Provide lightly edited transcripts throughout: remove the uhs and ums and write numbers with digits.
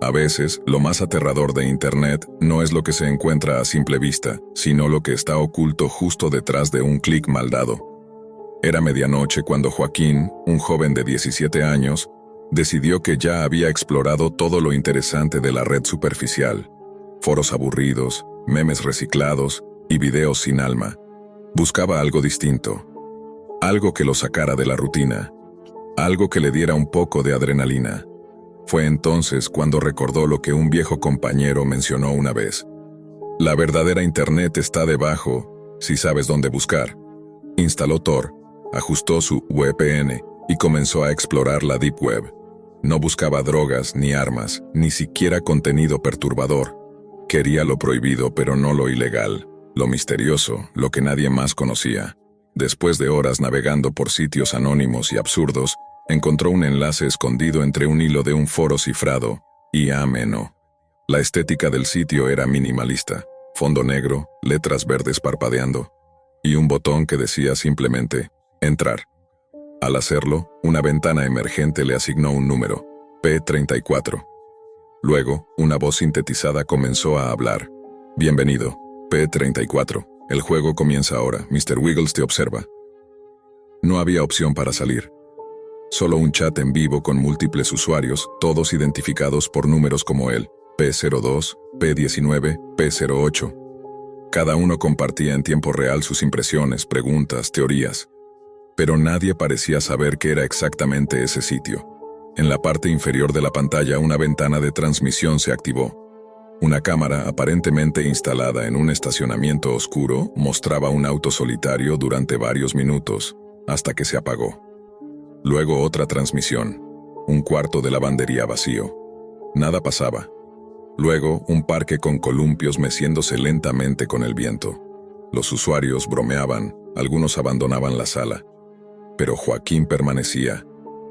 A veces, lo más aterrador de Internet no es lo que se encuentra a simple vista, sino lo que está oculto justo detrás de un clic mal dado. Era medianoche cuando Joaquín, un joven de 17 años, decidió que ya había explorado todo lo interesante de la red superficial. Foros aburridos, memes reciclados y videos sin alma. Buscaba algo distinto. Algo que lo sacara de la rutina. Algo que le diera un poco de adrenalina. Fue entonces cuando recordó lo que un viejo compañero mencionó una vez. La verdadera Internet está debajo, si sabes dónde buscar. Instaló Tor, ajustó su VPN y comenzó a explorar la Deep Web. No buscaba drogas ni armas, ni siquiera contenido perturbador. Quería lo prohibido pero no lo ilegal, lo misterioso, lo que nadie más conocía. Después de horas navegando por sitios anónimos y absurdos, encontró un enlace escondido entre un hilo de un foro cifrado, IAM-ENO. La estética del sitio era minimalista, fondo negro, letras verdes parpadeando, y un botón que decía simplemente, entrar. Al hacerlo, una ventana emergente le asignó un número, P34. Luego, una voz sintetizada comenzó a hablar. Bienvenido, P34. El juego comienza ahora, Mr. Wiggles te observa. No había opción para salir. Solo un chat en vivo con múltiples usuarios, todos identificados por números como él, P02, P19, P08. Cada uno compartía en tiempo real sus impresiones, preguntas, teorías. Pero nadie parecía saber qué era exactamente ese sitio. En la parte inferior de la pantalla una ventana de transmisión se activó. Una cámara, aparentemente instalada en un estacionamiento oscuro, mostraba un auto solitario durante varios minutos, hasta que se apagó. Luego otra transmisión, un cuarto de lavandería vacío. Nada pasaba. Luego, un parque con columpios meciéndose lentamente con el viento. Los usuarios bromeaban, algunos abandonaban la sala. Pero Joaquín permanecía.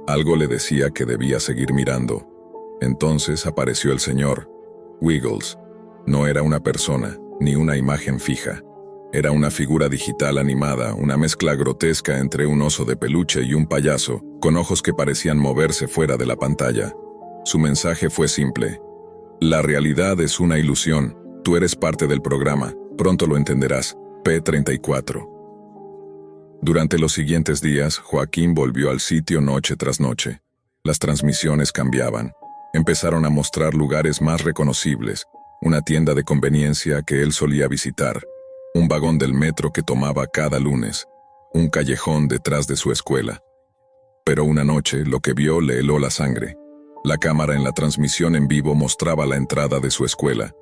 Algo le decía que debía seguir mirando. Entonces apareció el señor Wiggles. No era una persona, ni una imagen fija. Era una figura digital animada, una mezcla grotesca entre un oso de peluche y un payaso, con ojos que parecían moverse fuera de la pantalla. Su mensaje fue simple. La realidad es una ilusión. Tú eres parte del programa. Pronto lo entenderás. P34. Durante los siguientes días, Joaquín volvió al sitio noche tras noche. Las transmisiones cambiaban. Empezaron a mostrar lugares más reconocibles, una tienda de conveniencia que él solía visitar, un vagón del metro que tomaba cada lunes, un callejón detrás de su escuela. Pero una noche lo que vio le heló la sangre. La cámara en la transmisión en vivo mostraba la entrada de su escuela,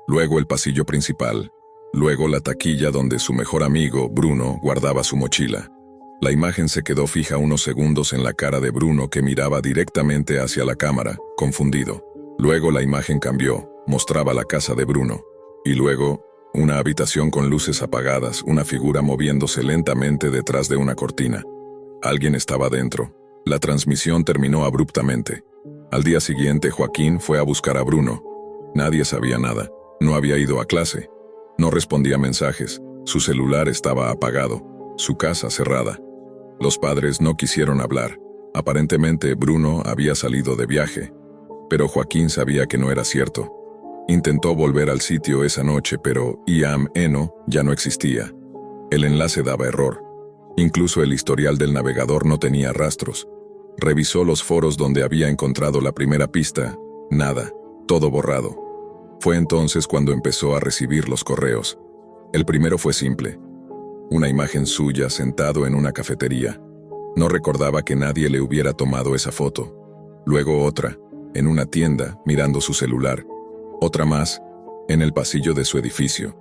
luego el pasillo principal, luego la taquilla donde su mejor amigo, Bruno, guardaba su mochila. La imagen se quedó fija unos segundos en la cara de Bruno que miraba directamente hacia la cámara, confundido. Luego la imagen cambió, mostraba la casa de Bruno. Y luego, una habitación con luces apagadas, una figura moviéndose lentamente detrás de una cortina. Alguien estaba dentro. La transmisión terminó abruptamente. Al día siguiente Joaquín fue a buscar a Bruno. Nadie sabía nada. No había ido a clase. No respondía mensajes. Su celular estaba apagado. Su casa cerrada. Los padres no quisieron hablar. Aparentemente Bruno había salido de viaje. Pero Joaquín sabía que no era cierto. Intentó volver al sitio esa noche, pero IAM-ENO ya no existía. El enlace daba error. Incluso el historial del navegador no tenía rastros. Revisó los foros donde había encontrado la primera pista. Nada. Todo borrado. Fue entonces cuando empezó a recibir los correos. El primero fue simple. Una imagen suya sentado en una cafetería. No recordaba que nadie le hubiera tomado esa foto. Luego otra, en una tienda, mirando su celular. Otra más, en el pasillo de su edificio.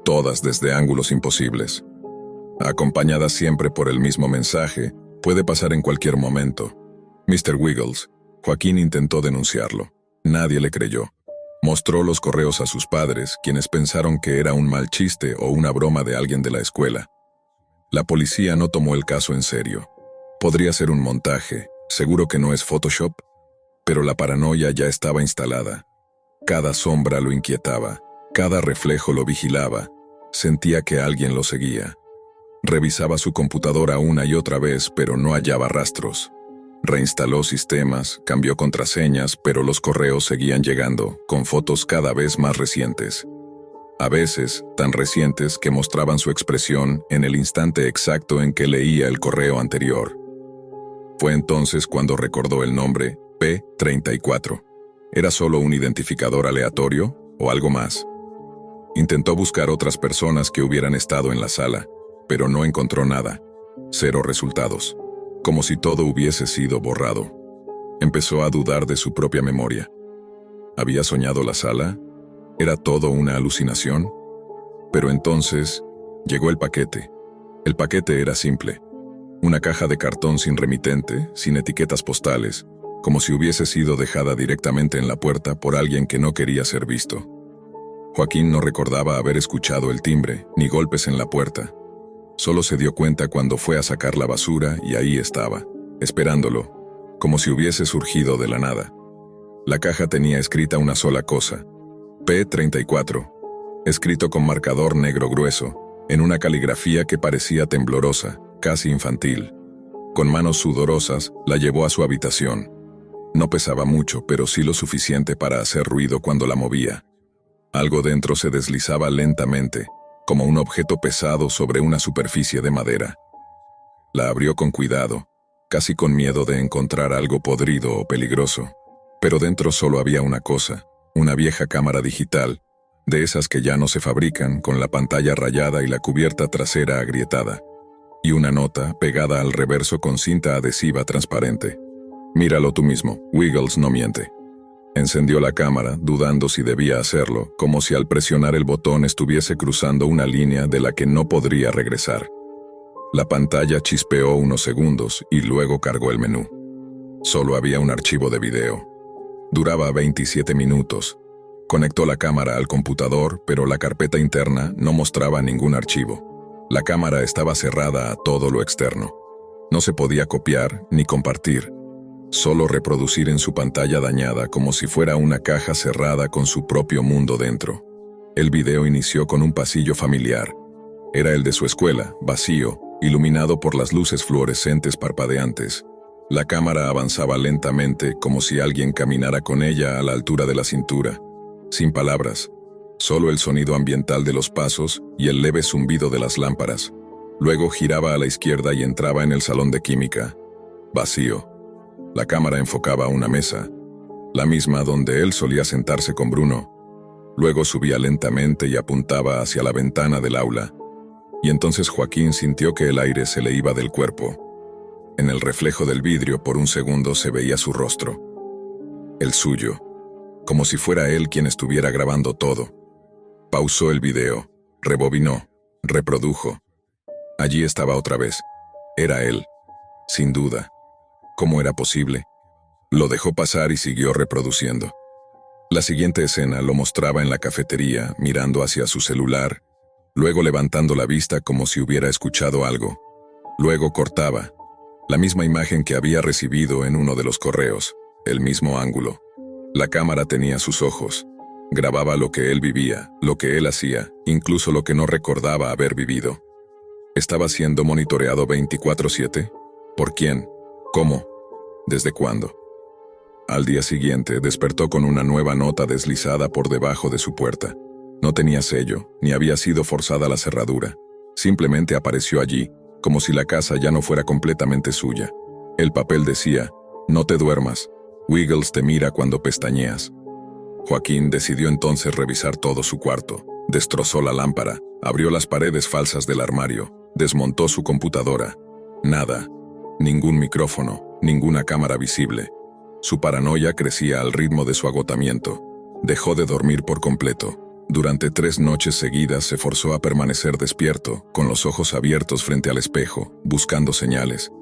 Todas desde ángulos imposibles. Acompañadas siempre por el mismo mensaje, puede pasar en cualquier momento. Mr. Wiggles. Joaquín intentó denunciarlo. Nadie le creyó. Mostró los correos a sus padres, quienes pensaron que era un mal chiste o una broma de alguien de la escuela. La policía no tomó el caso en serio. Podría ser un montaje, seguro que no es Photoshop, pero la paranoia ya estaba instalada. Cada sombra lo inquietaba, cada reflejo lo vigilaba, sentía que alguien lo seguía. Revisaba su computadora una y otra vez, pero no hallaba rastros. Reinstaló sistemas, cambió contraseñas, pero los correos seguían llegando, con fotos cada vez más recientes. A veces, tan recientes que mostraban su expresión en el instante exacto en que leía el correo anterior. Fue entonces cuando recordó el nombre P34. ¿Era solo un identificador aleatorio o algo más? Intentó buscar otras personas que hubieran estado en la sala, pero no encontró nada. 0 resultados. Como si todo hubiese sido borrado. Empezó a dudar de su propia memoria. ¿Había soñado la sala? ¿Era todo una alucinación? Pero entonces llegó el paquete. El paquete era simple. Una caja de cartón sin remitente, sin etiquetas postales, como si hubiese sido dejada directamente en la puerta por alguien que no quería ser visto. Joaquín no recordaba haber escuchado el timbre, ni golpes en la puerta. Solo se dio cuenta cuando fue a sacar la basura y ahí estaba, esperándolo, como si hubiese surgido de la nada. La caja tenía escrita una sola cosa: P34, escrito con marcador negro grueso, en una caligrafía que parecía temblorosa, casi infantil. Con manos sudorosas, la llevó a su habitación. No pesaba mucho, pero sí lo suficiente para hacer ruido cuando la movía. Algo dentro se deslizaba lentamente, como un objeto pesado sobre una superficie de madera. La abrió con cuidado, casi con miedo de encontrar algo podrido o peligroso. Pero dentro solo había una cosa, una vieja cámara digital, de esas que ya no se fabrican, con la pantalla rayada y la cubierta trasera agrietada. Y una nota pegada al reverso con cinta adhesiva transparente. Míralo tú mismo, Wiggles no miente. Encendió la cámara, dudando si debía hacerlo, como si al presionar el botón estuviese cruzando una línea de la que no podría regresar. La pantalla chispeó unos segundos y luego cargó el menú. Solo había un archivo de video. Duraba 27 minutos. Conectó la cámara al computador, pero la carpeta interna no mostraba ningún archivo. La cámara estaba cerrada a todo lo externo. No se podía copiar ni compartir. Solo reproducir en su pantalla dañada como si fuera una caja cerrada con su propio mundo dentro. El video inició con un pasillo familiar. Era el de su escuela, vacío, iluminado por las luces fluorescentes parpadeantes. La cámara avanzaba lentamente como si alguien caminara con ella a la altura de la cintura. Sin palabras, solo el sonido ambiental de los pasos y el leve zumbido de las lámparas. Luego giraba a la izquierda y entraba en el salón de química. Vacío. La cámara enfocaba una mesa, la misma donde él solía sentarse con Bruno. Luego subía lentamente y apuntaba hacia la ventana del aula. Y entonces Joaquín sintió que el aire se le iba del cuerpo. En el reflejo del vidrio por un segundo se veía su rostro. El suyo. Como si fuera él quien estuviera grabando todo. Pausó el video, rebobinó, reprodujo. Allí estaba otra vez. Era él. Sin duda. ¿Cómo era posible? Lo dejó pasar y siguió reproduciendo. La siguiente escena lo mostraba en la cafetería, mirando hacia su celular, luego levantando la vista como si hubiera escuchado algo. Luego cortaba. La misma imagen que había recibido en uno de los correos, el mismo ángulo. La cámara tenía sus ojos. Grababa lo que él vivía, lo que él hacía, incluso lo que no recordaba haber vivido. ¿Estaba siendo monitoreado 24/7? ¿Por quién? ¿Cómo? ¿Desde cuándo? Al día siguiente despertó con una nueva nota deslizada por debajo de su puerta. No tenía sello, ni había sido forzada la cerradura. Simplemente apareció allí, como si la casa ya no fuera completamente suya. El papel decía: no te duermas, Wiggles te mira cuando pestañeas. Joaquín decidió entonces revisar todo su cuarto. Destrozó la lámpara, abrió las paredes falsas del armario, desmontó su computadora. Nada. Ningún micrófono, ninguna cámara visible. Su paranoia crecía al ritmo de su agotamiento. Dejó de dormir por completo. Durante 3 noches seguidas se forzó a permanecer despierto, con los ojos abiertos frente al espejo, buscando señales.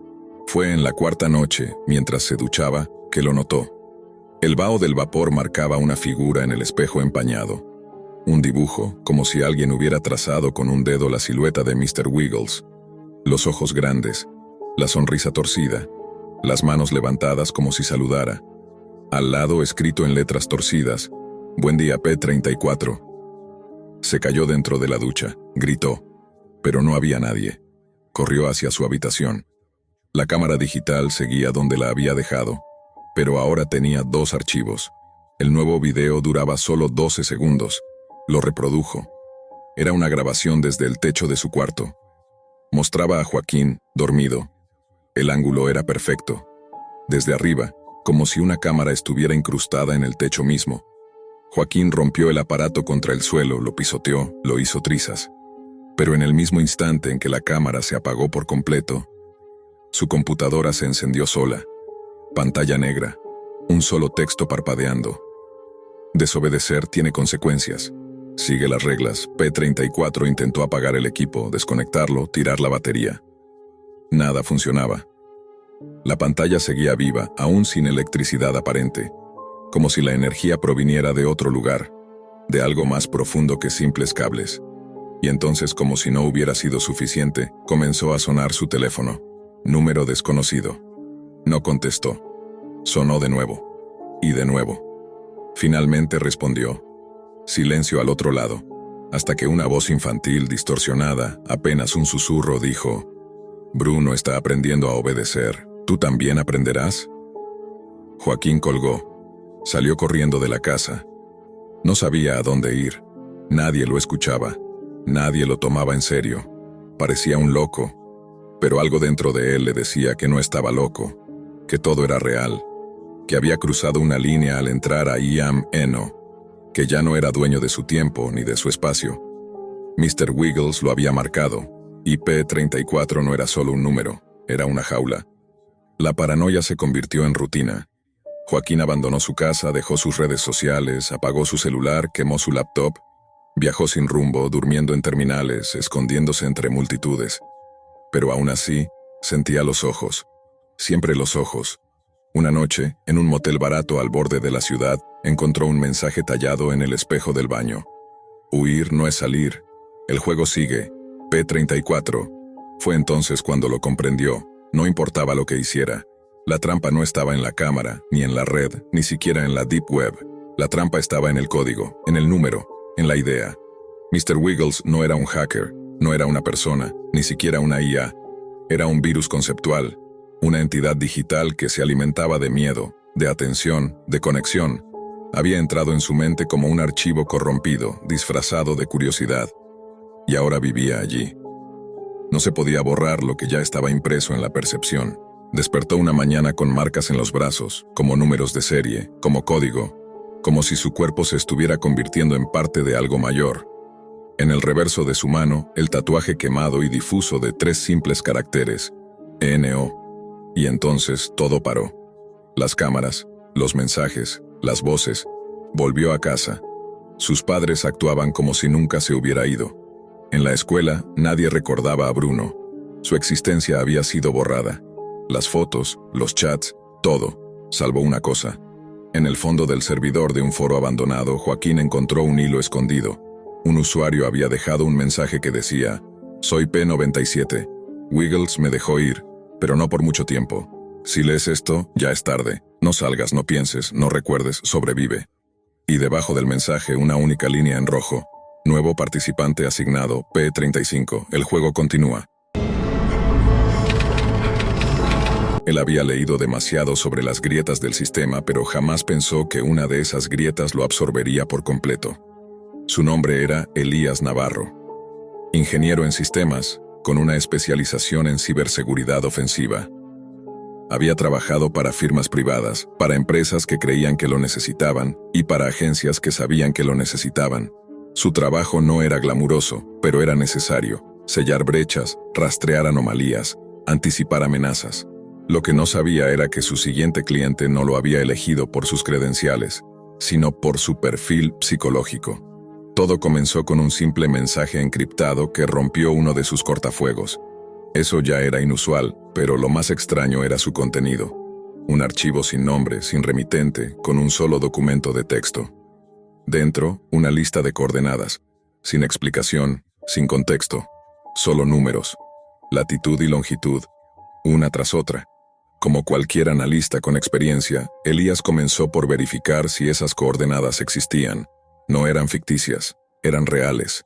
Fue en la 4ª noche, mientras se duchaba, que lo notó. El vaho del vapor marcaba una figura en el espejo empañado. Un dibujo, como si alguien hubiera trazado con un dedo la silueta de Mr. Wiggles. Los ojos grandes, la sonrisa torcida, las manos levantadas como si saludara. Al lado, escrito en letras torcidas: Buen día, P34. Se cayó dentro de la ducha, gritó, pero no había nadie. Corrió hacia su habitación. La cámara digital seguía donde la había dejado, pero ahora tenía 2 archivos. El nuevo video duraba solo 12 segundos. Lo reprodujo. Era una grabación desde el techo de su cuarto. Mostraba a Joaquín, dormido. El ángulo era perfecto. Desde arriba, como si una cámara estuviera incrustada en el techo mismo. Joaquín rompió el aparato contra el suelo, lo pisoteó, lo hizo trizas. Pero en el mismo instante en que la cámara se apagó por completo, su computadora se encendió sola. Pantalla negra. Un solo texto parpadeando. Desobedecer tiene consecuencias. Sigue las reglas. P-34 intentó apagar el equipo, desconectarlo, tirar la batería. Nada funcionaba. La pantalla seguía viva, aún sin electricidad aparente, como si la energía proviniera de otro lugar, de algo más profundo que simples cables. Y entonces, como si no hubiera sido suficiente, comenzó a sonar su teléfono. Número desconocido. No contestó. Sonó de nuevo. Y de nuevo. Finalmente respondió. Silencio al otro lado, hasta que una voz infantil distorsionada, apenas un susurro, dijo: Bruno está aprendiendo a obedecer. ¿Tú también aprenderás? Joaquín colgó. Salió corriendo de la casa. No sabía a dónde ir. Nadie lo escuchaba. Nadie lo tomaba en serio. Parecía un loco. Pero algo dentro de él le decía que no estaba loco, que todo era real, que había cruzado una línea al entrar a IAM Eno, que ya no era dueño de su tiempo ni de su espacio. Mr. Wiggles lo había marcado, y P-34 no era solo un número, era una jaula. La paranoia se convirtió en rutina. Joaquín abandonó su casa, dejó sus redes sociales, apagó su celular, quemó su laptop, viajó sin rumbo, durmiendo en terminales, escondiéndose entre multitudes. Pero aún así, sentía los ojos, siempre los ojos. Una noche, en un motel barato al borde de la ciudad, encontró un mensaje tallado en el espejo del baño. Huir no es salir. El juego sigue. P-34. Fue entonces cuando lo comprendió. No importaba lo que hiciera. La trampa no estaba en la cámara, ni en la red, ni siquiera en la Deep Web. La trampa estaba en el código, en el número, en la idea. Mr. Wiggles no era un hacker, no era una persona, ni siquiera una IA. Era un virus conceptual, una entidad digital que se alimentaba de miedo, de atención, de conexión. Había entrado en su mente como un archivo corrompido, disfrazado de curiosidad. Y ahora vivía allí. No se podía borrar lo que ya estaba impreso en la percepción. Despertó una mañana con marcas en los brazos, como números de serie, como código, como si su cuerpo se estuviera convirtiendo en parte de algo mayor. En el reverso de su mano, el tatuaje quemado y difuso de 3 simples caracteres, ENO. Y entonces todo paró. Las cámaras, los mensajes, las voces. Volvió a casa. Sus padres actuaban como si nunca se hubiera ido. En la escuela, nadie recordaba a Bruno. Su existencia había sido borrada. Las fotos, los chats, todo, salvo una cosa. En el fondo del servidor de un foro abandonado, Joaquín encontró un hilo escondido. Un usuario había dejado un mensaje que decía: Soy P-97. Wiggles me dejó ir, pero no por mucho tiempo. Si lees esto, ya es tarde. No salgas, no pienses, no recuerdes, sobrevive. Y debajo del mensaje una única línea en rojo. Nuevo participante asignado, P-35. El juego continúa. Él había leído demasiado sobre las grietas del sistema, pero jamás pensó que una de esas grietas lo absorbería por completo. Su nombre era Elías Navarro. Ingeniero en sistemas, con una especialización en ciberseguridad ofensiva. Había trabajado para firmas privadas, para empresas que creían que lo necesitaban, y para agencias que sabían que lo necesitaban. Su trabajo no era glamuroso, pero era necesario. Sellar brechas, rastrear anomalías, anticipar amenazas. Lo que no sabía era que su siguiente cliente no lo había elegido por sus credenciales, sino por su perfil psicológico. Todo comenzó con un simple mensaje encriptado que rompió uno de sus cortafuegos. Eso ya era inusual, pero lo más extraño era su contenido. Un archivo sin nombre, sin remitente, con un solo documento de texto. Dentro, una lista de coordenadas, sin explicación, sin contexto, solo números, latitud y longitud, una tras otra. Como cualquier analista con experiencia, Elías comenzó por verificar si esas coordenadas existían. No eran ficticias, eran reales.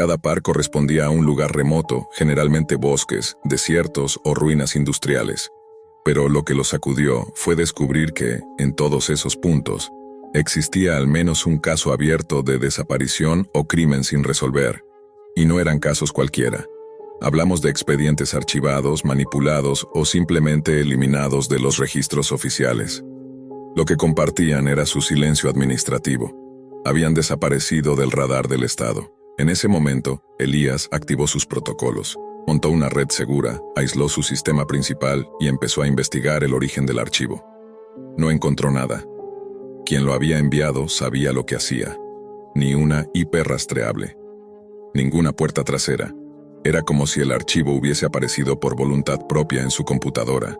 Cada par correspondía a un lugar remoto, generalmente bosques, desiertos o ruinas industriales. Pero lo que lo sacudió fue descubrir que, en todos esos puntos, existía al menos un caso abierto de desaparición o crimen sin resolver. Y no eran casos cualquiera. Hablamos de expedientes archivados, manipulados o simplemente eliminados de los registros oficiales. Lo que compartían era su silencio administrativo. Habían desaparecido del radar del Estado. En ese momento, Elías activó sus protocolos, montó una red segura, aisló su sistema principal y empezó a investigar el origen del archivo. No encontró nada. Quien lo había enviado sabía lo que hacía. Ni una IP rastreable. Ninguna puerta trasera. Era como si el archivo hubiese aparecido por voluntad propia en su computadora.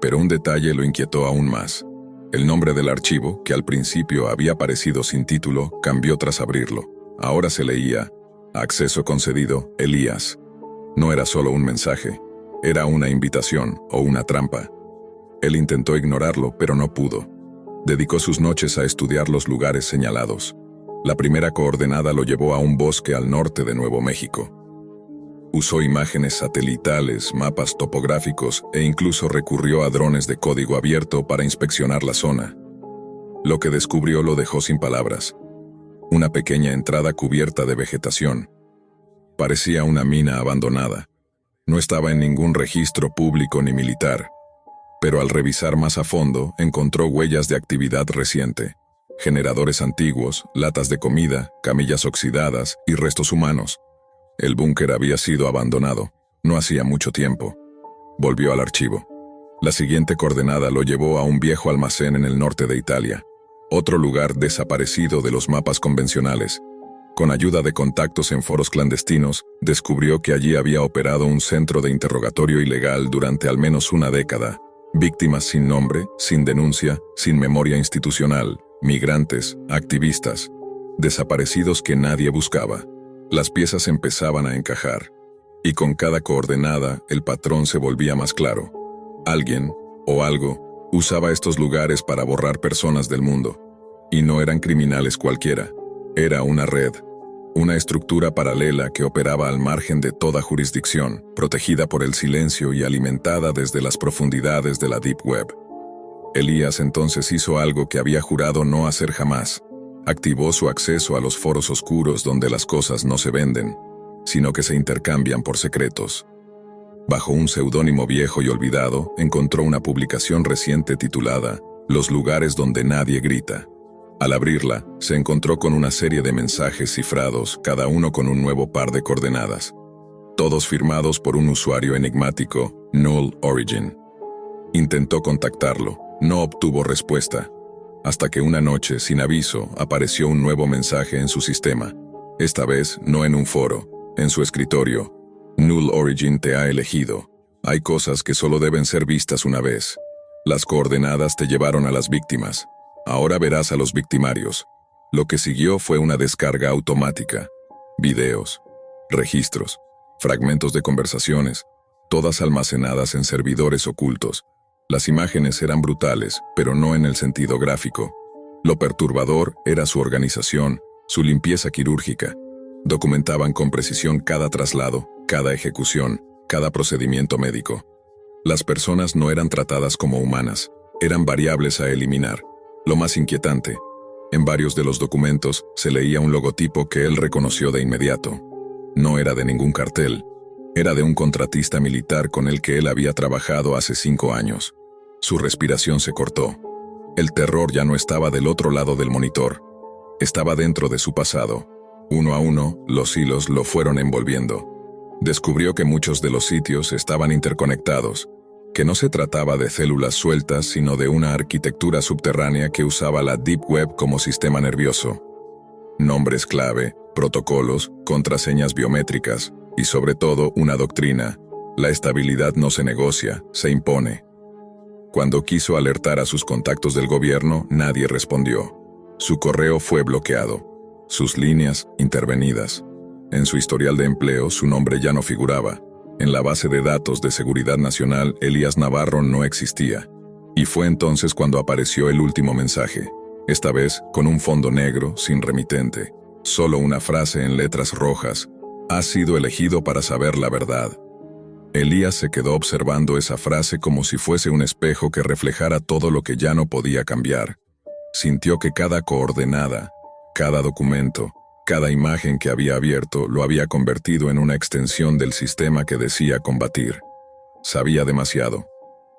Pero un detalle lo inquietó aún más. El nombre del archivo, que al principio había aparecido sin título, cambió tras abrirlo. Ahora se leía: acceso concedido, Elías. No era solo un mensaje, era una invitación o una trampa. Él intentó ignorarlo, pero no pudo. Dedicó sus noches a estudiar los lugares señalados. La primera coordenada lo llevó a un bosque al norte de Nuevo México. Usó imágenes satelitales, mapas topográficos e incluso recurrió a drones de código abierto para inspeccionar la zona. Lo que descubrió lo dejó sin palabras. Una pequeña entrada cubierta de vegetación. Parecía una mina abandonada. No estaba en ningún registro público ni militar. Pero al revisar más a fondo, encontró huellas de actividad reciente. Generadores antiguos, latas de comida, camillas oxidadas y restos humanos. El búnker había sido abandonado, no hacía mucho tiempo. Volvió al archivo. La siguiente coordenada lo llevó a un viejo almacén en el norte de Italia. Otro lugar desaparecido de los mapas convencionales. Con ayuda de contactos en foros clandestinos, descubrió que allí había operado un centro de interrogatorio ilegal durante al menos una década. Víctimas sin nombre, sin denuncia, sin memoria institucional, migrantes, activistas, desaparecidos que nadie buscaba. Las piezas empezaban a encajar, y con cada coordenada el patrón se volvía más claro. Alguien, o algo, usaba estos lugares para borrar personas del mundo. Y no eran criminales cualquiera. Era una red, una estructura paralela que operaba al margen de toda jurisdicción, protegida por el silencio y alimentada desde las profundidades de la Deep Web. Elías entonces hizo algo que había jurado no hacer jamás. Activó su acceso a los foros oscuros donde las cosas no se venden, sino que se intercambian por secretos. Bajo un seudónimo viejo y olvidado, encontró una publicación reciente titulada «Los lugares donde nadie grita». Al abrirla, se encontró con una serie de mensajes cifrados, cada uno con un nuevo par de coordenadas. Todos firmados por un usuario enigmático, Null Origin. Intentó contactarlo, no obtuvo respuesta. Hasta que una noche, sin aviso, apareció un nuevo mensaje en su sistema. Esta vez, no en un foro, en su escritorio. Null Origin te ha elegido. Hay cosas que solo deben ser vistas una vez. Las coordenadas te llevaron a las víctimas. Ahora verás a los victimarios. Lo que siguió fue una descarga automática. Videos, registros, fragmentos de conversaciones, todas almacenadas en servidores ocultos. Las imágenes eran brutales, pero no en el sentido gráfico. Lo perturbador era su organización, su limpieza quirúrgica. Documentaban con precisión cada traslado, cada ejecución, cada procedimiento médico. Las personas no eran tratadas como humanas, eran variables a eliminar. Lo más inquietante, en varios de los documentos se leía un logotipo que él reconoció de inmediato. No era de ningún cartel, era de un contratista militar con el que él había trabajado hace 5 años. Su respiración se cortó. El terror ya no estaba del otro lado del monitor. Estaba dentro de su pasado. Uno a uno, los hilos lo fueron envolviendo. Descubrió que muchos de los sitios estaban interconectados, que no se trataba de células sueltas, sino de una arquitectura subterránea que usaba la Deep Web como sistema nervioso. Nombres clave, protocolos, contraseñas biométricas y sobre todo una doctrina: la estabilidad no se negocia, se impone. Cuando quiso alertar a sus contactos del gobierno, nadie respondió. Su correo fue bloqueado, sus líneas intervenidas. En su historial de empleo su nombre ya no figuraba. En la base de datos de Seguridad Nacional, Elías Navarro no existía. Y fue entonces cuando apareció el último mensaje. Esta vez con un fondo negro, sin remitente. Solo una frase en letras rojas: Has sido elegido para saber la verdad. Elías se quedó observando esa frase como si fuese un espejo que reflejara todo lo que ya no podía cambiar. Sintió que cada coordenada, cada documento, cada imagen que había abierto lo había convertido en una extensión del sistema que decía combatir. Sabía demasiado.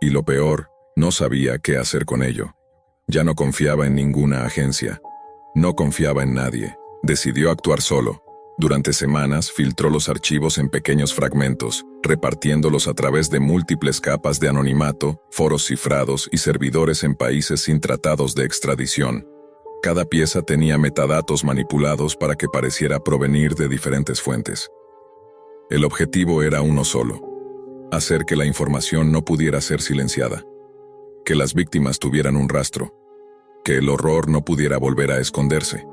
Y lo peor, no sabía qué hacer con ello. Ya no confiaba en ninguna agencia. No confiaba en nadie. Decidió actuar solo. Durante semanas filtró los archivos en pequeños fragmentos, repartiéndolos a través de múltiples capas de anonimato, foros cifrados y servidores en países sin tratados de extradición. Cada pieza tenía metadatos manipulados para que pareciera provenir de diferentes fuentes. El objetivo era uno solo: hacer que la información no pudiera ser silenciada, que las víctimas tuvieran un rastro, que el horror no pudiera volver a esconderse.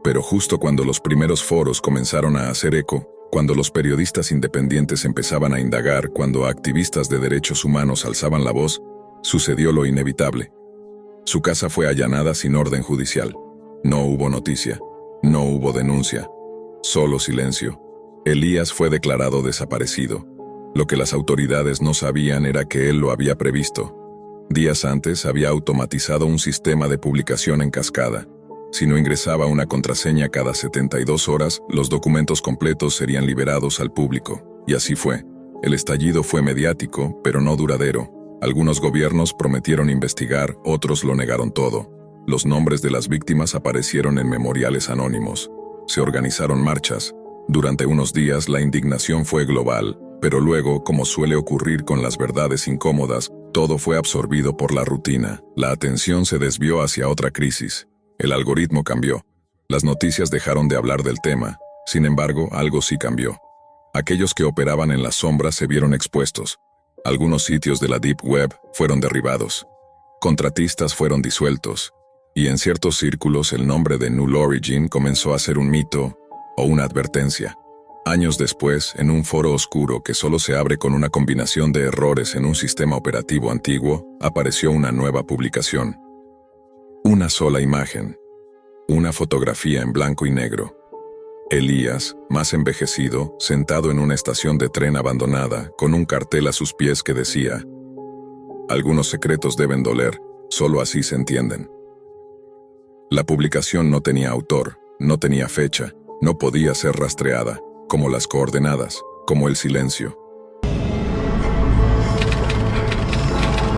Pero justo cuando los primeros foros comenzaron a hacer eco, cuando los periodistas independientes empezaban a indagar, cuando activistas de derechos humanos alzaban la voz, sucedió lo inevitable. Su casa fue allanada sin orden judicial. No hubo noticia, no hubo denuncia, solo silencio. Elías fue declarado desaparecido. Lo que las autoridades no sabían era que él lo había previsto. Días antes había automatizado un sistema de publicación en cascada. Si no ingresaba una contraseña cada 72 horas, los documentos completos serían liberados al público. Y así fue. El estallido fue mediático, pero no duradero. Algunos gobiernos prometieron investigar, otros lo negaron todo. Los nombres de las víctimas aparecieron en memoriales anónimos. Se organizaron marchas. Durante unos días la indignación fue global, pero luego, como suele ocurrir con las verdades incómodas, todo fue absorbido por la rutina. La atención se desvió hacia otra crisis. El algoritmo cambió. Las noticias dejaron de hablar del tema. Sin embargo, algo sí cambió. Aquellos que operaban en las sombras se vieron expuestos. Algunos sitios de la Deep Web fueron derribados. Contratistas fueron disueltos. Y en ciertos círculos el nombre de Null Origin comenzó a ser un mito o una advertencia. Años después, en un foro oscuro que solo se abre con una combinación de errores en un sistema operativo antiguo, apareció una nueva publicación. Una sola imagen. Una fotografía en blanco y negro. Elías, más envejecido, sentado en una estación de tren abandonada, con un cartel a sus pies que decía: "Algunos secretos deben doler, solo así se entienden". La publicación no tenía autor, no tenía fecha, no podía ser rastreada, como las coordenadas, como el silencio.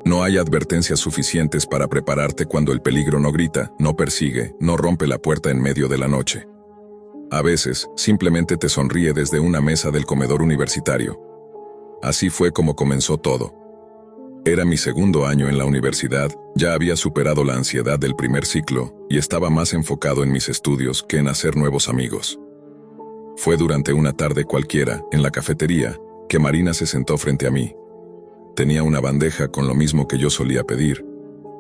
No hay advertencias suficientes para prepararte cuando el peligro no grita, no persigue, no rompe la puerta en medio de la noche. A veces, simplemente te sonríe desde una mesa del comedor universitario. Así fue como comenzó todo. Era mi segundo año en la universidad, ya había superado la ansiedad del primer ciclo y estaba más enfocado en mis estudios que en hacer nuevos amigos. Fue durante una tarde cualquiera, en la cafetería, que Marina se sentó frente a mí. Tenía una bandeja con lo mismo que yo solía pedir: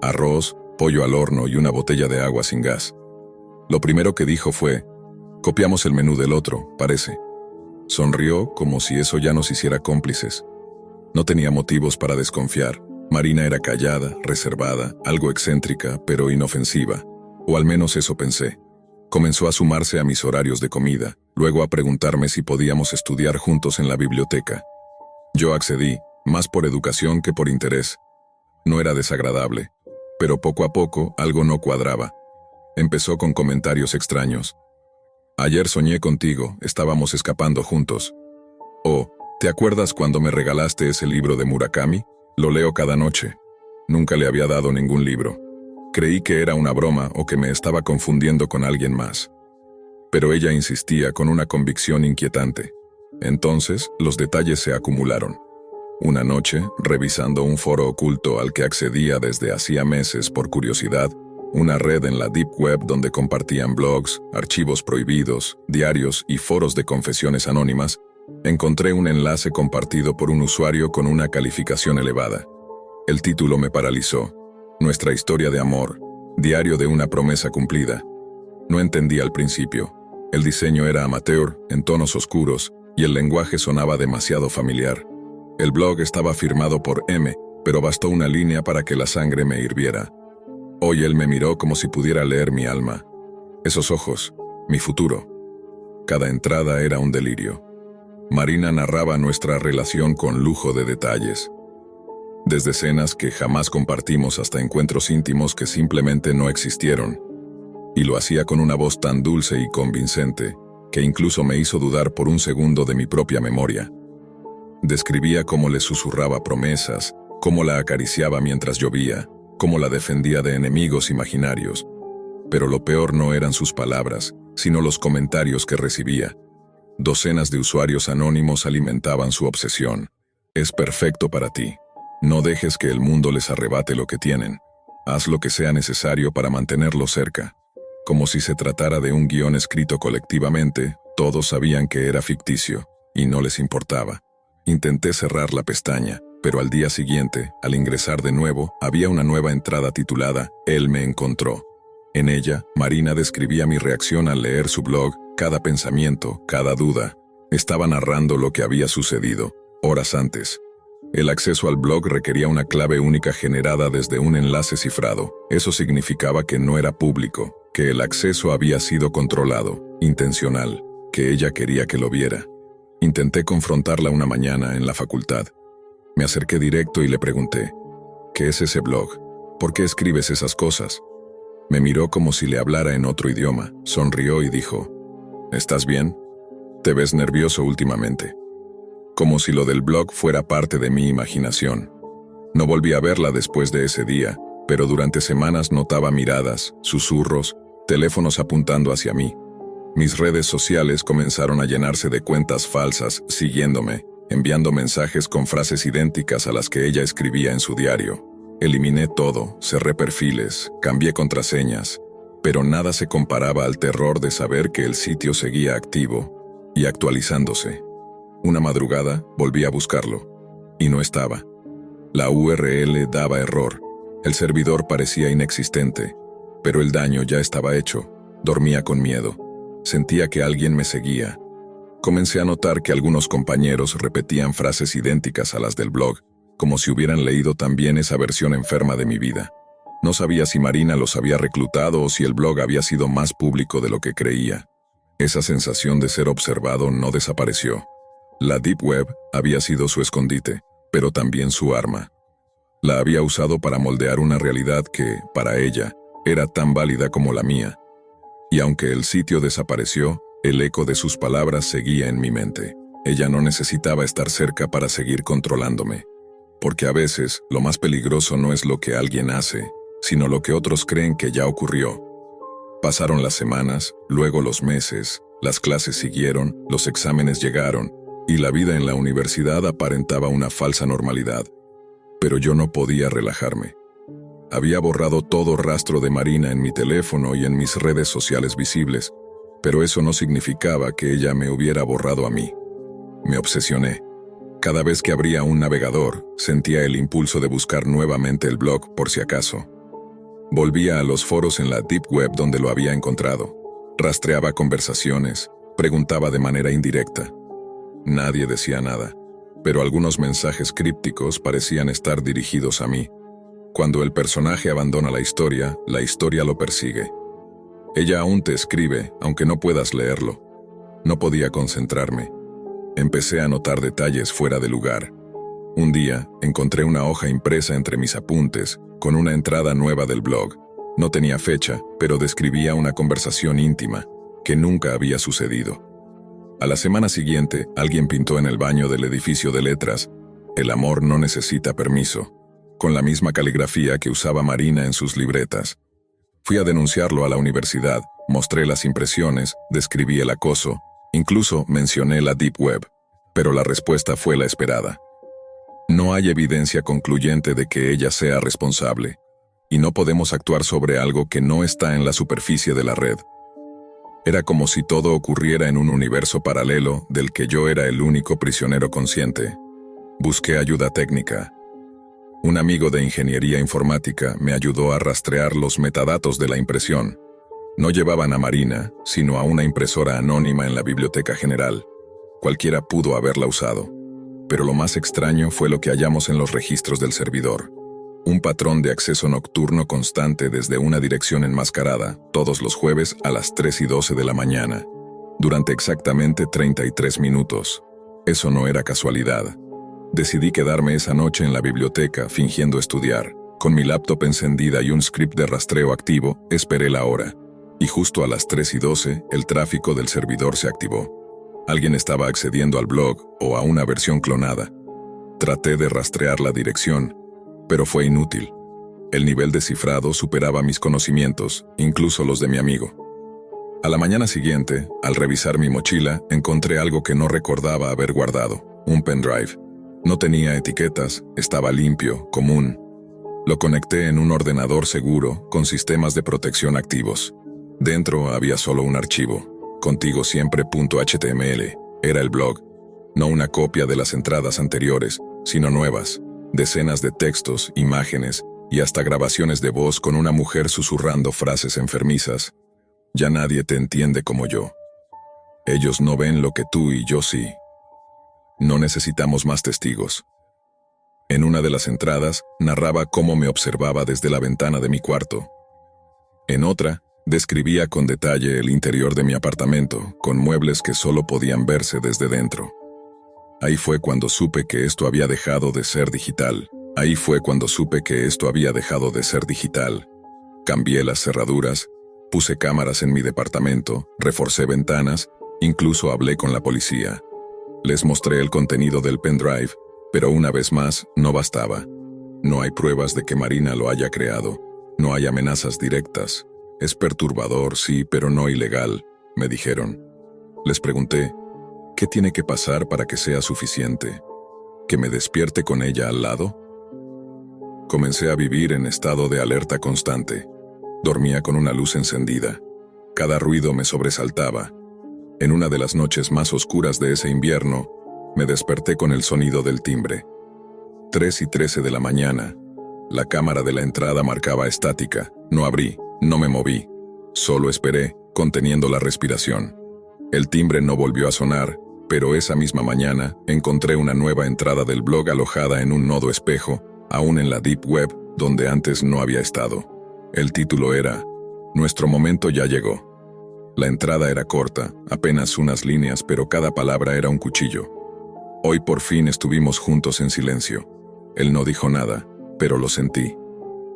arroz, pollo al horno y una botella de agua sin gas. Lo primero que dijo fue: "Copiamos el menú del otro, parece". Sonrió como si eso ya nos hiciera cómplices. No tenía motivos para desconfiar. Marina era callada, reservada, algo excéntrica, pero inofensiva. O al menos eso pensé. Comenzó a sumarse a mis horarios de comida, luego a preguntarme si podíamos estudiar juntos en la biblioteca. Yo accedí, más por educación que por interés. No era desagradable, pero poco a poco algo no cuadraba. Empezó con comentarios extraños. "Ayer soñé contigo, estábamos escapando juntos". O, "¿te acuerdas cuando me regalaste ese libro de Murakami? Lo leo cada noche". Nunca le había dado ningún libro. Creí que era una broma o que me estaba confundiendo con alguien más. Pero ella insistía con una convicción inquietante. Entonces, los detalles se acumularon. Una noche, revisando un foro oculto al que accedía desde hacía meses por curiosidad, una red en la Deep Web donde compartían blogs, archivos prohibidos, diarios y foros de confesiones anónimas, encontré un enlace compartido por un usuario con una calificación elevada. El título me paralizó: "Nuestra historia de amor, diario de una promesa cumplida". No entendí al principio. El diseño era amateur, en tonos oscuros, y el lenguaje sonaba demasiado familiar. El blog estaba firmado por M, pero bastó una línea para que la sangre me hirviera. Hoy él me miró como si pudiera leer mi alma. Esos ojos, mi futuro. Cada entrada era un delirio. Marina narraba nuestra relación con lujo de detalles. Desde cenas que jamás compartimos hasta encuentros íntimos que simplemente no existieron. Y lo hacía con una voz tan dulce y convincente, que incluso me hizo dudar por un segundo de mi propia memoria. Describía cómo le susurraba promesas, cómo la acariciaba mientras llovía, cómo la defendía de enemigos imaginarios. Pero lo peor no eran sus palabras, sino los comentarios que recibía. Docenas de usuarios anónimos alimentaban su obsesión. Es perfecto para ti. No dejes que el mundo les arrebate lo que tienen. Haz lo que sea necesario para mantenerlo cerca. Como si se tratara de un guión escrito colectivamente, todos sabían que era ficticio, y no les importaba. Intenté cerrar la pestaña, pero al día siguiente, al ingresar de nuevo, había una nueva entrada titulada «Él me encontró». En ella, Marina describía mi reacción al leer su blog, cada pensamiento, cada duda. Estaba narrando lo que había sucedido, horas antes. El acceso al blog requería una clave única generada desde un enlace cifrado. Eso significaba que no era público, que el acceso había sido controlado, intencional, que ella quería que lo viera. Intenté confrontarla una mañana en la facultad. Me acerqué directo y le pregunté, ¿qué es ese blog? ¿Por qué escribes esas cosas? Me miró como si le hablara en otro idioma, sonrió y dijo, ¿estás bien? Te ves nervioso últimamente. Como si lo del blog fuera parte de mi imaginación. No volví a verla después de ese día, pero durante semanas notaba miradas, susurros, teléfonos apuntando hacia mí. Mis redes sociales comenzaron a llenarse de cuentas falsas, siguiéndome, enviando mensajes con frases idénticas a las que ella escribía en su diario. Eliminé todo, cerré perfiles, cambié contraseñas, pero nada se comparaba al terror de saber que el sitio seguía activo y actualizándose. Una madrugada volví a buscarlo, y no estaba. La URL daba error, el servidor parecía inexistente, pero el daño ya estaba hecho. Dormía con miedo. Sentía que alguien me seguía. Comencé a notar que algunos compañeros repetían frases idénticas a las del blog, como si hubieran leído también esa versión enferma de mi vida. No sabía si Marina los había reclutado o si el blog había sido más público de lo que creía. Esa sensación de ser observado no desapareció. La Deep Web había sido su escondite, pero también su arma. La había usado para moldear una realidad que, para ella, era tan válida como la mía. Y aunque el sitio desapareció, el eco de sus palabras seguía en mi mente. Ella no necesitaba estar cerca para seguir controlándome. Porque a veces, lo más peligroso no es lo que alguien hace, sino lo que otros creen que ya ocurrió. Pasaron las semanas, luego los meses, las clases siguieron, los exámenes llegaron, y la vida en la universidad aparentaba una falsa normalidad. Pero yo no podía relajarme. Había borrado todo rastro de Marina en mi teléfono y en mis redes sociales visibles, pero eso no significaba que ella me hubiera borrado a mí. Me obsesioné. Cada vez que abría un navegador, sentía el impulso de buscar nuevamente el blog por si acaso. Volvía a los foros en la Deep Web donde lo había encontrado. Rastreaba conversaciones, preguntaba de manera indirecta. Nadie decía nada, pero algunos mensajes crípticos parecían estar dirigidos a mí. Cuando el personaje abandona la historia lo persigue. Ella aún te escribe, aunque no puedas leerlo. No podía concentrarme. Empecé a notar detalles fuera de lugar. Un día, encontré una hoja impresa entre mis apuntes, con una entrada nueva del blog. No tenía fecha, pero describía una conversación íntima, que nunca había sucedido. A la semana siguiente, alguien pintó en el baño del edificio de letras, «El amor no necesita permiso», con la misma caligrafía que usaba Marina en sus libretas. Fui a denunciarlo a la universidad, mostré las impresiones, describí el acoso, incluso mencioné la Deep Web, pero la respuesta fue la esperada. No hay evidencia concluyente de que ella sea responsable, y no podemos actuar sobre algo que no está en la superficie de la red. Era como si todo ocurriera en un universo paralelo del que yo era el único prisionero consciente. Busqué ayuda técnica. Un amigo de ingeniería informática me ayudó a rastrear los metadatos de la impresión. No llevaban a Marina, sino a una impresora anónima en la Biblioteca General. Cualquiera pudo haberla usado. Pero lo más extraño fue lo que hallamos en los registros del servidor. Un patrón de acceso nocturno constante desde una dirección enmascarada, todos los jueves a las 3:12 de la mañana. durante exactamente 33 minutos. Eso no era casualidad. Decidí quedarme esa noche en la biblioteca fingiendo estudiar. Con mi laptop encendida y un script de rastreo activo, esperé la hora. Y justo a las 3:12, el tráfico del servidor se activó. Alguien estaba accediendo al blog o a una versión clonada. Traté de rastrear la dirección, pero fue inútil. El nivel de cifrado superaba mis conocimientos, incluso los de mi amigo. A la mañana siguiente, al revisar mi mochila, encontré algo que no recordaba haber guardado, un pendrive. No tenía etiquetas, estaba limpio, común. Lo conecté en un ordenador seguro, con sistemas de protección activos. Dentro había solo un archivo, contigosiempre.html. Era el blog, no una copia de las entradas anteriores, sino nuevas, decenas de textos, imágenes y hasta grabaciones de voz con una mujer susurrando frases enfermizas. Ya nadie te entiende como yo. Ellos no ven lo que tú y yo sí. No necesitamos más testigos. En una de las entradas, narraba cómo me observaba desde la ventana de mi cuarto. En otra, describía con detalle el interior de mi apartamento, con muebles que solo podían verse desde dentro. Ahí fue cuando supe que esto había dejado de ser digital. Cambié las cerraduras, puse cámaras en mi departamento, reforcé ventanas, incluso hablé con la policía. Les mostré el contenido del pendrive, pero una vez más, no bastaba. No hay pruebas de que Marina lo haya creado. No hay amenazas directas. Es perturbador, sí, pero no ilegal, me dijeron. Les pregunté, ¿qué tiene que pasar para que sea suficiente? ¿Que me despierte con ella al lado? Comencé a vivir en estado de alerta constante. Dormía con una luz encendida. Cada ruido me sobresaltaba. En una de las noches más oscuras de ese invierno, me desperté con el sonido del timbre. 3:13 de la mañana. La cámara de la entrada marcaba estática. No abrí, no me moví. Solo esperé, conteniendo la respiración. El timbre no volvió a sonar, pero esa misma mañana encontré una nueva entrada del blog alojada en un nodo espejo, aún en la Deep Web, donde antes no había estado. El título era, «Nuestro momento ya llegó». La entrada era corta, apenas unas líneas, pero cada palabra era un cuchillo. Hoy por fin estuvimos juntos en silencio. Él no dijo nada, pero lo sentí.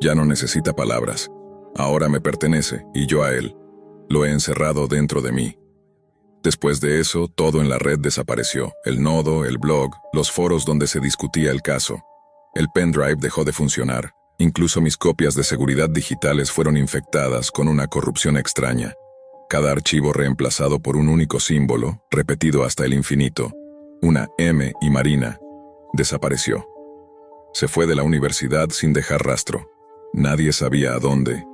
Ya no necesita palabras. Ahora me pertenece, y yo a él. Lo he encerrado dentro de mí. Después de eso, todo en la red desapareció. El nodo, el blog, los foros donde se discutía el caso. El pendrive dejó de funcionar. Incluso mis copias de seguridad digitales fueron infectadas con una corrupción extraña. Cada archivo reemplazado por un único símbolo, repetido hasta el infinito, una M y Marina, desapareció. Se fue de la universidad sin dejar rastro. Nadie sabía a dónde.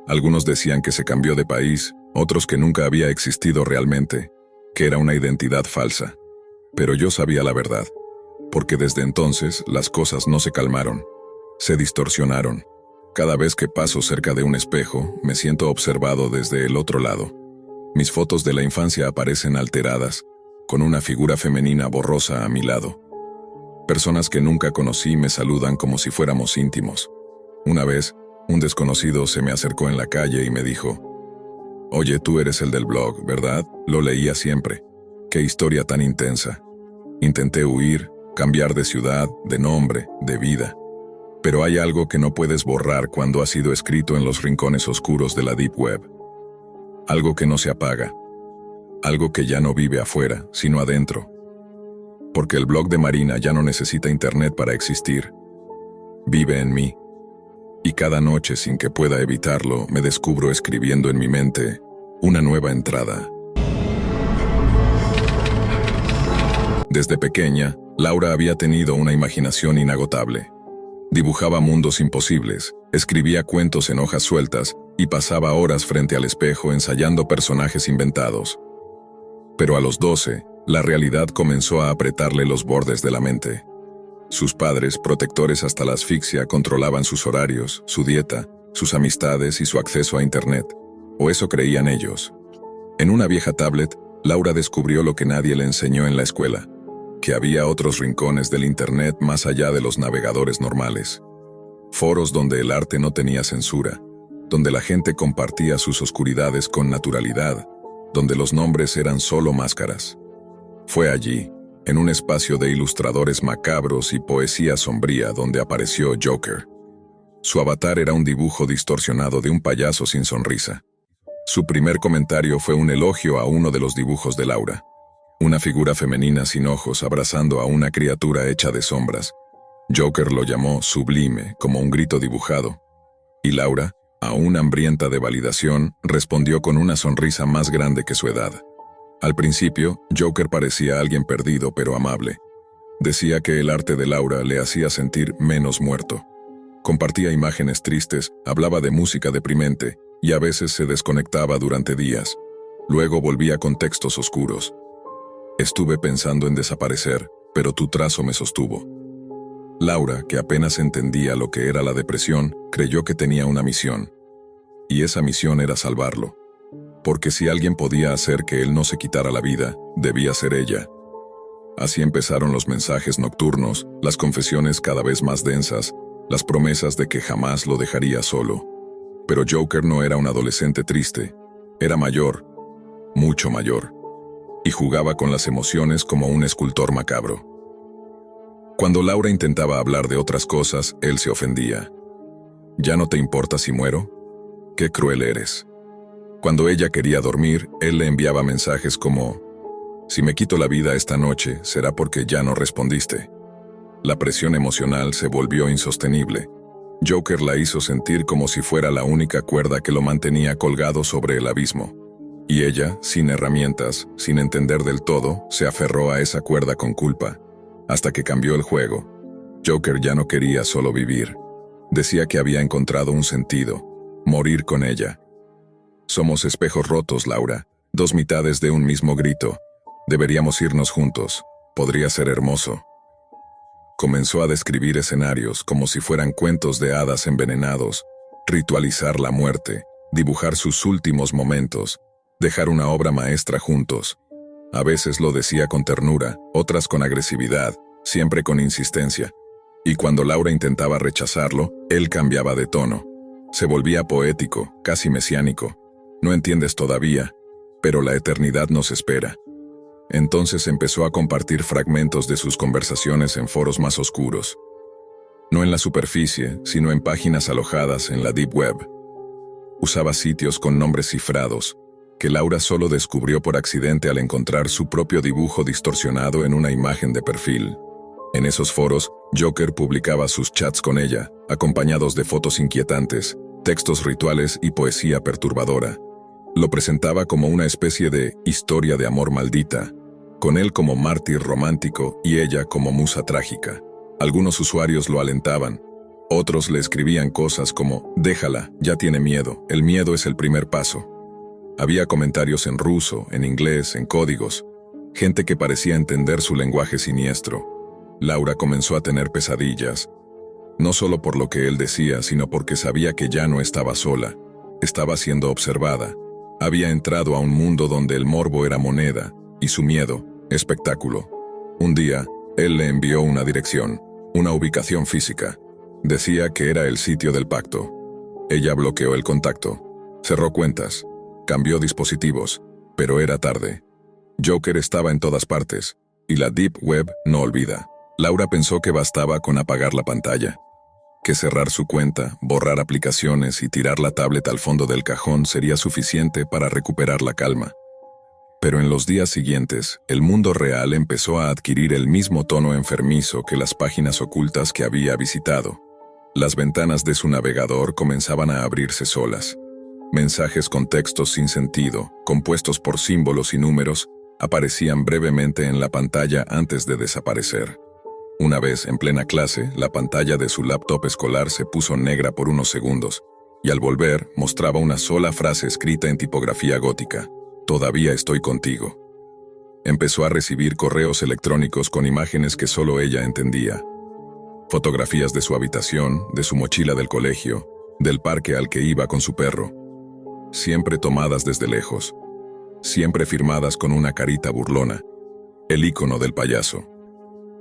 Algunos decían que se cambió de país, otros que nunca había existido realmente, que era una identidad falsa. Pero yo sabía la verdad, porque desde entonces las cosas no se calmaron, se distorsionaron. Cada vez que paso cerca de un espejo, me siento observado desde el otro lado. Mis fotos de la infancia aparecen alteradas, con una figura femenina borrosa a mi lado. Personas que nunca conocí me saludan como si fuéramos íntimos. Una vez, un desconocido se me acercó en la calle y me dijo, «Oye, tú eres el del blog, ¿verdad? Lo leía siempre. Qué historia tan intensa». Intenté huir, cambiar de ciudad, de nombre, de vida. Pero hay algo que no puedes borrar cuando ha sido escrito en los rincones oscuros de la Deep Web. Algo que no se apaga. Algo que ya no vive afuera, sino adentro. Porque el blog de Marina ya no necesita internet para existir. Vive en mí. Y cada noche, sin que pueda evitarlo, me descubro escribiendo en mi mente una nueva entrada. Desde pequeña, Laura había tenido una imaginación inagotable. Dibujaba mundos imposibles, escribía cuentos en hojas sueltas y pasaba horas frente al espejo ensayando personajes inventados. Pero a los 12, la realidad comenzó a apretarle los bordes de la mente. Sus padres, protectores hasta la asfixia, controlaban sus horarios, su dieta, sus amistades y su acceso a internet. O eso creían ellos. En una vieja tablet, Laura descubrió lo que nadie le enseñó en la escuela, que había otros rincones del internet más allá de los navegadores normales. Foros donde el arte no tenía censura, donde la gente compartía sus oscuridades con naturalidad, donde los nombres eran solo máscaras. Fue allí, en un espacio de ilustradores macabros y poesía sombría, donde apareció Joker. Su avatar era un dibujo distorsionado de un payaso sin sonrisa. Su primer comentario fue un elogio a uno de los dibujos de Laura. Una figura femenina sin ojos abrazando a una criatura hecha de sombras. Joker lo llamó sublime, como un grito dibujado. Y Laura, aún hambrienta de validación, respondió con una sonrisa más grande que su edad. Al principio, Joker parecía alguien perdido pero amable. Decía que el arte de Laura le hacía sentir menos muerto. Compartía imágenes tristes, hablaba de música deprimente, y a veces se desconectaba durante días. Luego volvía con textos oscuros. Estuve pensando en desaparecer, pero tu trazo me sostuvo. Laura, que apenas entendía lo que era la depresión, creyó que tenía una misión. Y esa misión era salvarlo. Porque si alguien podía hacer que él no se quitara la vida, debía ser ella. Así empezaron los mensajes nocturnos, las confesiones cada vez más densas, las promesas de que jamás lo dejaría solo. Pero Joker no era un adolescente triste, era mayor, mucho mayor, y jugaba con las emociones como un escultor macabro. Cuando Laura intentaba hablar de otras cosas, él se ofendía. ¿Ya no te importa si muero? ¡Qué cruel eres! Cuando ella quería dormir, él le enviaba mensajes como: si me quito la vida esta noche, será porque ya no respondiste. La presión emocional se volvió insostenible. Joker la hizo sentir como si fuera la única cuerda que lo mantenía colgado sobre el abismo. Y ella, sin herramientas, sin entender del todo, se aferró a esa cuerda con culpa, hasta que cambió el juego. Joker ya no quería solo vivir. Decía que había encontrado un sentido: morir con ella. Somos espejos rotos, Laura, dos mitades de un mismo grito. Deberíamos irnos juntos. Podría ser hermoso. Comenzó a describir escenarios como si fueran cuentos de hadas envenenados, ritualizar la muerte, dibujar sus últimos momentos, dejar una obra maestra juntos. A veces lo decía con ternura, otras con agresividad, siempre con insistencia. Y cuando Laura intentaba rechazarlo, él cambiaba de tono. Se volvía poético, casi mesiánico. No entiendes todavía, pero la eternidad nos espera. Entonces empezó a compartir fragmentos de sus conversaciones en foros más oscuros. No en la superficie, sino en páginas alojadas en la Deep Web. Usaba sitios con nombres cifrados, que Laura solo descubrió por accidente al encontrar su propio dibujo distorsionado en una imagen de perfil. En esos foros, Joker publicaba sus chats con ella, acompañados de fotos inquietantes, textos rituales y poesía perturbadora. Lo presentaba como una especie de historia de amor maldita, con él como mártir romántico y ella como musa trágica. Algunos usuarios lo alentaban, otros le escribían cosas como: déjala, ya tiene miedo, el miedo es el primer paso. Había comentarios en ruso, en inglés, en códigos, gente que parecía entender su lenguaje siniestro. Laura comenzó a tener pesadillas, no solo por lo que él decía, sino porque sabía que ya no estaba sola, estaba siendo observada. Había entrado a un mundo donde el morbo era moneda, y su miedo, espectáculo. Un día, él le envió una dirección, una ubicación física. Decía que era el sitio del pacto. Ella bloqueó el contacto, cerró cuentas, cambió dispositivos, pero era tarde. Joker estaba en todas partes, y la Deep Web no olvida. Laura pensó que bastaba con apagar la pantalla, que cerrar su cuenta, borrar aplicaciones y tirar la tablet al fondo del cajón sería suficiente para recuperar la calma. Pero en los días siguientes, el mundo real empezó a adquirir el mismo tono enfermizo que las páginas ocultas que había visitado. Las ventanas de su navegador comenzaban a abrirse solas. Mensajes con textos sin sentido, compuestos por símbolos y números, aparecían brevemente en la pantalla antes de desaparecer. Una vez, en plena clase, la pantalla de su laptop escolar se puso negra por unos segundos, y al volver mostraba una sola frase escrita en tipografía gótica: «Todavía estoy contigo». Empezó a recibir correos electrónicos con imágenes que solo ella entendía. Fotografías de su habitación, de su mochila del colegio, del parque al que iba con su perro. Siempre tomadas desde lejos. Siempre firmadas con una carita burlona. El icono del payaso.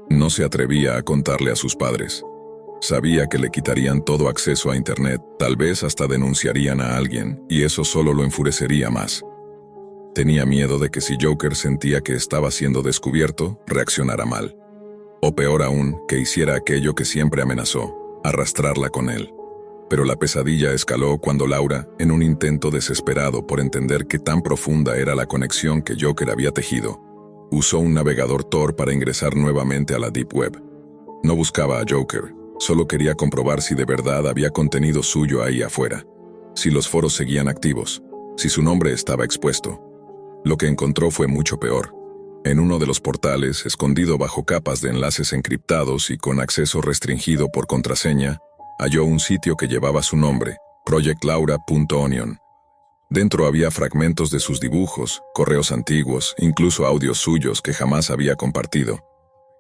No se atrevía a contarle a sus padres. Sabía que le quitarían todo acceso a Internet, tal vez hasta denunciarían a alguien, y eso solo lo enfurecería más. Tenía miedo de que si Joker sentía que estaba siendo descubierto, reaccionara mal. O peor aún, que hiciera aquello que siempre amenazó, arrastrarla con él. Pero la pesadilla escaló cuando Laura, en un intento desesperado por entender qué tan profunda era la conexión que Joker había tejido, usó un navegador Tor para ingresar nuevamente a la Deep Web. No buscaba a Joker, solo quería comprobar si de verdad había contenido suyo ahí afuera, si los foros seguían activos, si su nombre estaba expuesto. Lo que encontró fue mucho peor. En uno de los portales, escondido bajo capas de enlaces encriptados y con acceso restringido por contraseña, halló un sitio que llevaba su nombre, projectlaura.onion. Dentro había fragmentos de sus dibujos, correos antiguos, incluso audios suyos que jamás había compartido.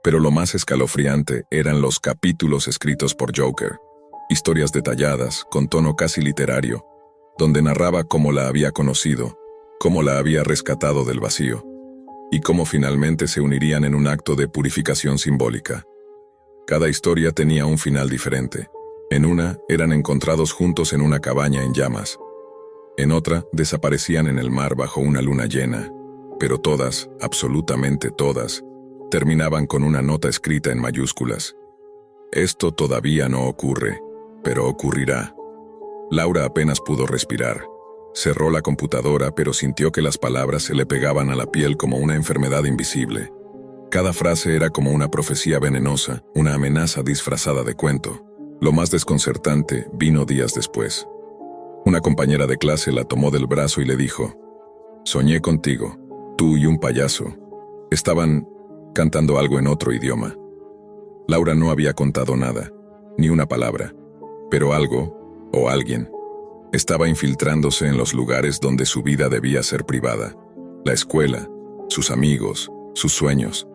Pero lo más escalofriante eran los capítulos escritos por Joker, historias detalladas, con tono casi literario, donde narraba cómo la había conocido, cómo la había rescatado del vacío, y cómo finalmente se unirían en un acto de purificación simbólica. Cada historia tenía un final diferente. En una, eran encontrados juntos en una cabaña en llamas. En otra, desaparecían en el mar bajo una luna llena. Pero todas, absolutamente todas, terminaban con una nota escrita en mayúsculas. Esto todavía no ocurre, pero ocurrirá. Laura apenas pudo respirar. Cerró la computadora, pero sintió que las palabras se le pegaban a la piel como una enfermedad invisible. Cada frase era como una profecía venenosa, una amenaza disfrazada de cuento. Lo más desconcertante vino días después. Una compañera de clase la tomó del brazo y le dijo: «Soñé contigo, tú y un payaso. Estaban cantando algo en otro idioma». Laura no había contado nada, ni una palabra, pero algo, o alguien, estaba infiltrándose en los lugares donde su vida debía ser privada. La escuela, sus amigos, sus sueños.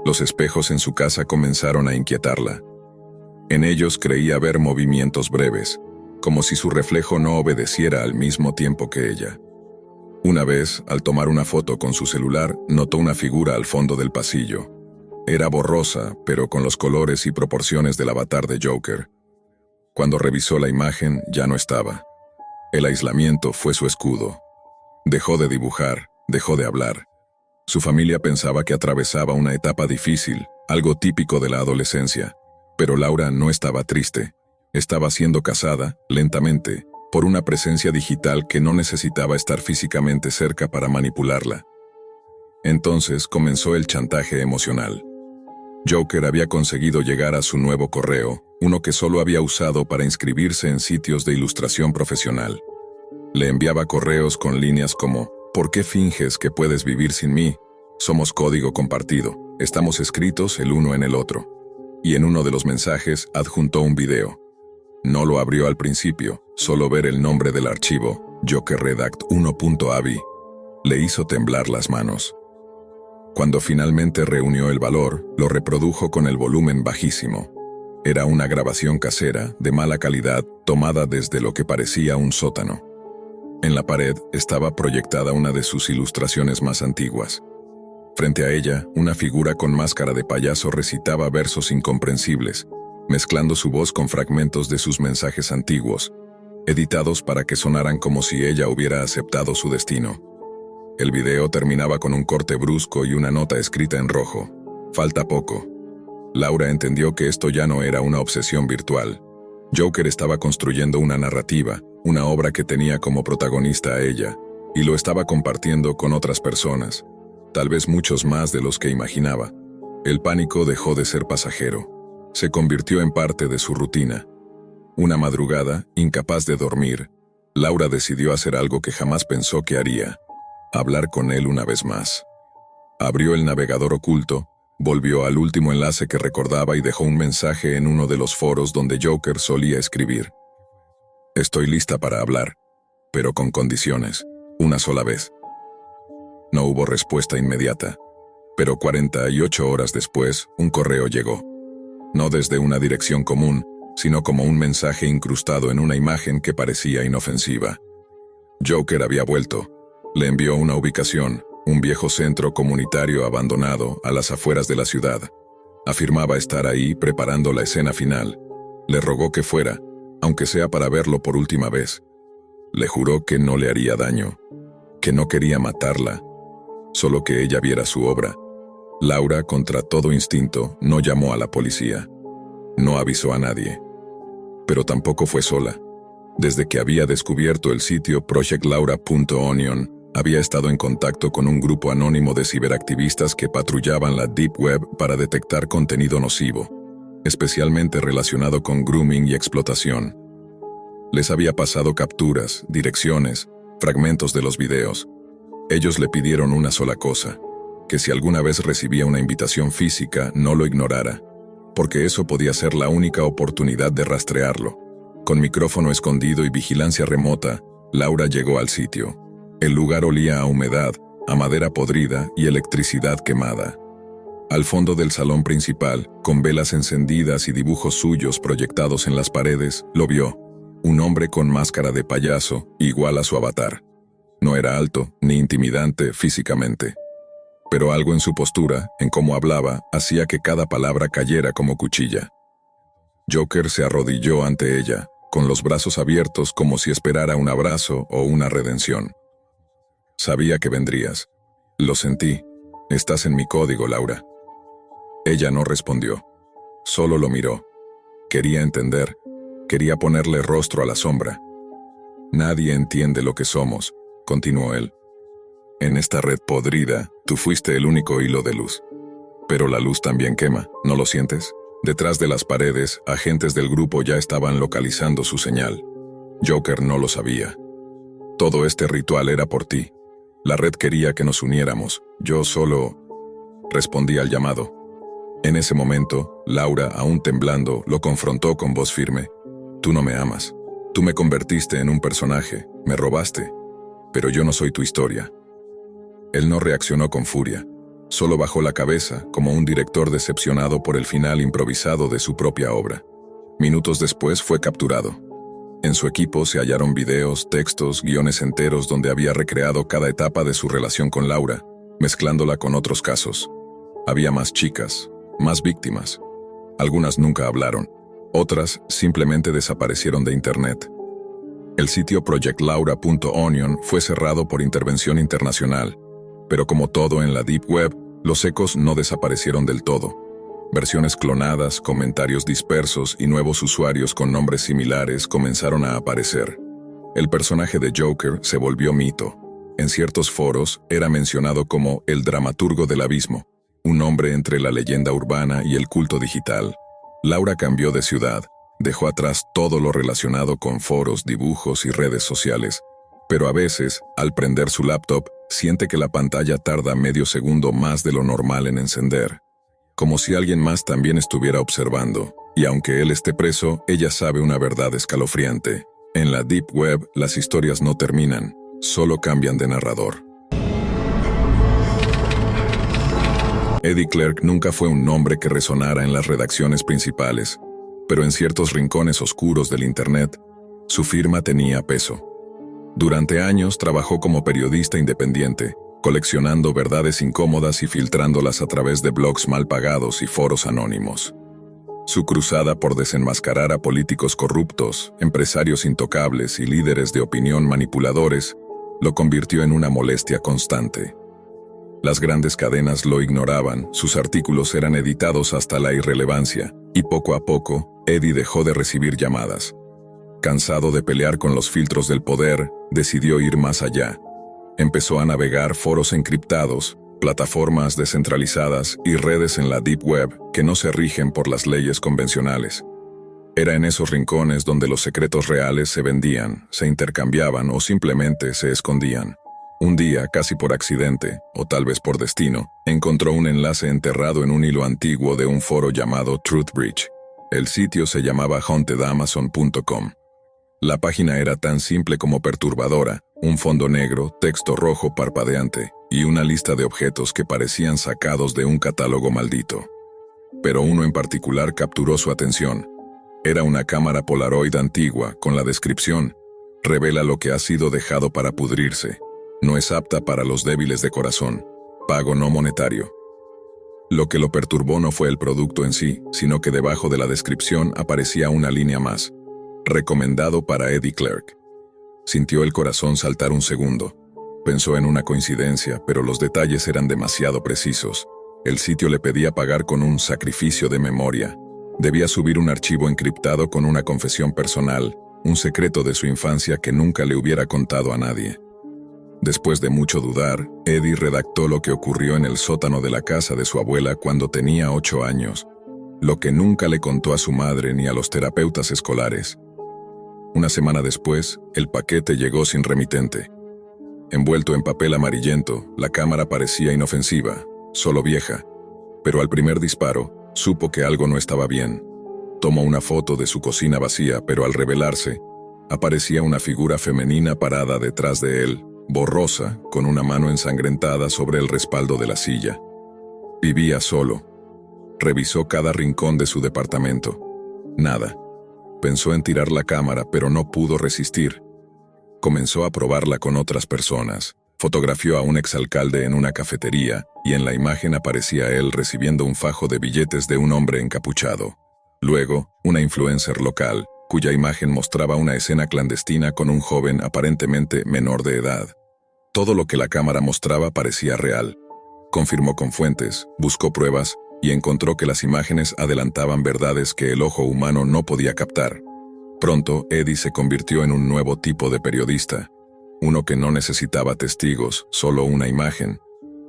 Los espejos en su casa comenzaron a inquietarla. En ellos creía ver movimientos breves, como si su reflejo no obedeciera al mismo tiempo que ella. Una vez, al tomar una foto con su celular, notó una figura al fondo del pasillo. Era borrosa, pero con los colores y proporciones del avatar de Joker. Cuando revisó la imagen, ya no estaba. El aislamiento fue su escudo. Dejó de dibujar, dejó de hablar. Su familia pensaba que atravesaba una etapa difícil, algo típico de la adolescencia. Pero Laura no estaba triste. Estaba siendo cazada, lentamente, por una presencia digital que no necesitaba estar físicamente cerca para manipularla. Entonces comenzó el chantaje emocional. Joker había conseguido llegar a su nuevo correo, uno que solo había usado para inscribirse en sitios de ilustración profesional. Le enviaba correos con líneas como: «¿Por qué finges que puedes vivir sin mí? Somos código compartido, estamos escritos el uno en el otro». Y en uno de los mensajes adjuntó un video. No lo abrió al principio, solo ver el nombre del archivo, jokerredact1.avi, le hizo temblar las manos. Cuando finalmente reunió el valor, lo reprodujo con el volumen bajísimo. Era una grabación casera, de mala calidad, tomada desde lo que parecía un sótano. En la pared estaba proyectada una de sus ilustraciones más antiguas. Frente a ella, una figura con máscara de payaso recitaba versos incomprensibles, mezclando su voz con fragmentos de sus mensajes antiguos, editados para que sonaran como si ella hubiera aceptado su destino. El video terminaba con un corte brusco y una nota escrita en rojo: «Falta poco». Laura entendió que esto ya no era una obsesión virtual. Joker estaba construyendo una narrativa, una obra que tenía como protagonista a ella, y lo estaba compartiendo con otras personas, tal vez muchos más de los que imaginaba. El pánico dejó de ser pasajero. Se convirtió en parte de su rutina. Una madrugada, incapaz de dormir, Laura decidió hacer algo que jamás pensó que haría: hablar con él una vez más. Abrió el navegador oculto, volvió al último enlace que recordaba y dejó un mensaje en uno de los foros donde Joker solía escribir: «Estoy lista para hablar, pero con condiciones, una sola vez». No hubo respuesta inmediata, pero 48 horas después, un correo llegó. No desde una dirección común, sino como un mensaje incrustado en una imagen que parecía inofensiva. Joker había vuelto. Le envió una ubicación, un viejo centro comunitario abandonado a las afueras de la ciudad. Afirmaba estar ahí preparando la escena final. Le rogó que fuera, aunque sea para verlo por última vez. Le juró que no le haría daño. que no quería matarla, solo que ella viera su obra. Laura, contra todo instinto, no llamó a la policía. No avisó a nadie. Pero tampoco fue sola. Desde que había descubierto el sitio projectlaura.onion, había estado en contacto con un grupo anónimo de ciberactivistas que patrullaban la Deep Web para detectar contenido nocivo, especialmente relacionado con grooming y explotación. Les había pasado capturas, direcciones, fragmentos de los videos. Ellos le pidieron una sola cosa, que si alguna vez recibía una invitación física, no lo ignorara, porque eso podía ser la única oportunidad de rastrearlo. Con micrófono escondido y vigilancia remota, Laura llegó al sitio. El lugar olía a humedad, a madera podrida y electricidad quemada. Al fondo del salón principal, con velas encendidas y dibujos suyos proyectados en las paredes, lo vio. Un hombre con máscara de payaso, igual a su avatar. No era alto, ni intimidante físicamente. Pero algo en su postura, en cómo hablaba, hacía que cada palabra cayera como cuchilla. Joker se arrodilló ante ella, con los brazos abiertos como si esperara un abrazo o una redención. Sabía que vendrías. Lo sentí. Estás en mi código, Laura. Ella no respondió. Solo lo miró. Quería entender. Quería ponerle rostro a la sombra. Nadie entiende lo que somos, continuó él. En esta red podrida, tú fuiste el único hilo de luz. Pero la luz también quema, ¿no lo sientes? Detrás de las paredes, agentes del grupo ya estaban localizando su señal. Joker no lo sabía. Todo este ritual era por ti. La red quería que nos uniéramos. Yo solo respondí al llamado. En ese momento, Laura, aún temblando, lo confrontó con voz firme. Tú no me amas. Tú me convertiste en un personaje, me robaste. Pero yo no soy tu historia. Él no reaccionó con furia. Solo bajó la cabeza, como un director decepcionado por el final improvisado de su propia obra. Minutos después fue capturado. En su equipo se hallaron videos, textos, guiones enteros donde había recreado cada etapa de su relación con Laura, mezclándola con otros casos. Había más chicas, más víctimas. Algunas nunca hablaron, otras simplemente desaparecieron de Internet. El sitio projectlaura.onion fue cerrado por intervención internacional, pero como todo en la Deep Web, los ecos no desaparecieron del todo. Versiones clonadas, comentarios dispersos y nuevos usuarios con nombres similares comenzaron a aparecer. El personaje de Joker se volvió mito. En ciertos foros era mencionado como el dramaturgo del abismo, un hombre entre la leyenda urbana y el culto digital. Laura cambió de ciudad, dejó atrás todo lo relacionado con foros, dibujos y redes sociales, pero a veces, al prender su laptop, siente que la pantalla tarda medio segundo más de lo normal en encender. Como si alguien más también estuviera observando, y aunque él esté preso, ella sabe una verdad escalofriante. En la Deep Web, las historias no terminan, solo cambian de narrador. Eddie Clark nunca fue un nombre que resonara en las redacciones principales, pero en ciertos rincones oscuros del Internet, su firma tenía peso. Durante años trabajó como periodista independiente, coleccionando verdades incómodas y filtrándolas a través de blogs mal pagados y foros anónimos. Su cruzada por desenmascarar a políticos corruptos, empresarios intocables y líderes de opinión manipuladores lo convirtió en una molestia constante. Las grandes cadenas lo ignoraban, sus artículos eran editados hasta la irrelevancia, y poco a poco, Eddie dejó de recibir llamadas. Cansado de pelear con los filtros del poder, decidió ir más allá. Empezó a navegar foros encriptados, plataformas descentralizadas y redes en la Deep Web que no se rigen por las leyes convencionales. Era en esos rincones donde los secretos reales se vendían, se intercambiaban o simplemente se escondían. Un día, casi por accidente, o tal vez por destino, encontró un enlace enterrado en un hilo antiguo de un foro llamado TruthBridge. El sitio se llamaba hauntedamazon.com. La página era tan simple como perturbadora, un fondo negro, texto rojo parpadeante y una lista de objetos que parecían sacados de un catálogo maldito. Pero uno en particular capturó su atención. Era una cámara Polaroid antigua con la descripción: revela lo que ha sido dejado para pudrirse. No es apta para los débiles de corazón. Pago no monetario. Lo que lo perturbó no fue el producto en sí, sino que debajo de la descripción aparecía una línea más: recomendado para Eddie Clark. Sintió el corazón saltar un segundo. Pensó en una coincidencia, pero los detalles eran demasiado precisos. El sitio le pedía pagar con un sacrificio de memoria. Debía subir un archivo encriptado con una confesión personal, un secreto de su infancia que nunca le hubiera contado a nadie. Después de mucho dudar, Eddie redactó lo que ocurrió en el sótano de la casa de su abuela cuando tenía 8 años, lo que nunca le contó a su madre ni a los terapeutas escolares. Una semana después, el paquete llegó sin remitente. Envuelto en papel amarillento, la cámara parecía inofensiva, solo vieja. Pero al primer disparo, supo que algo no estaba bien. Tomó una foto de su cocina vacía, pero al revelarse, aparecía una figura femenina parada detrás de él, borrosa, con una mano ensangrentada sobre el respaldo de la silla. Vivía solo. Revisó cada rincón de su departamento. Nada. Pensó en tirar la cámara, pero no pudo resistir. Comenzó a probarla con otras personas. Fotografió a un exalcalde en una cafetería, y en la imagen aparecía él recibiendo un fajo de billetes de un hombre encapuchado. Luego, una influencer local, cuya imagen mostraba una escena clandestina con un joven aparentemente menor de edad. Todo lo que la cámara mostraba parecía real. Confirmó con fuentes, buscó pruebas, y encontró que las imágenes adelantaban verdades que el ojo humano no podía captar. Pronto, Eddie se convirtió en un nuevo tipo de periodista, uno que no necesitaba testigos, solo una imagen.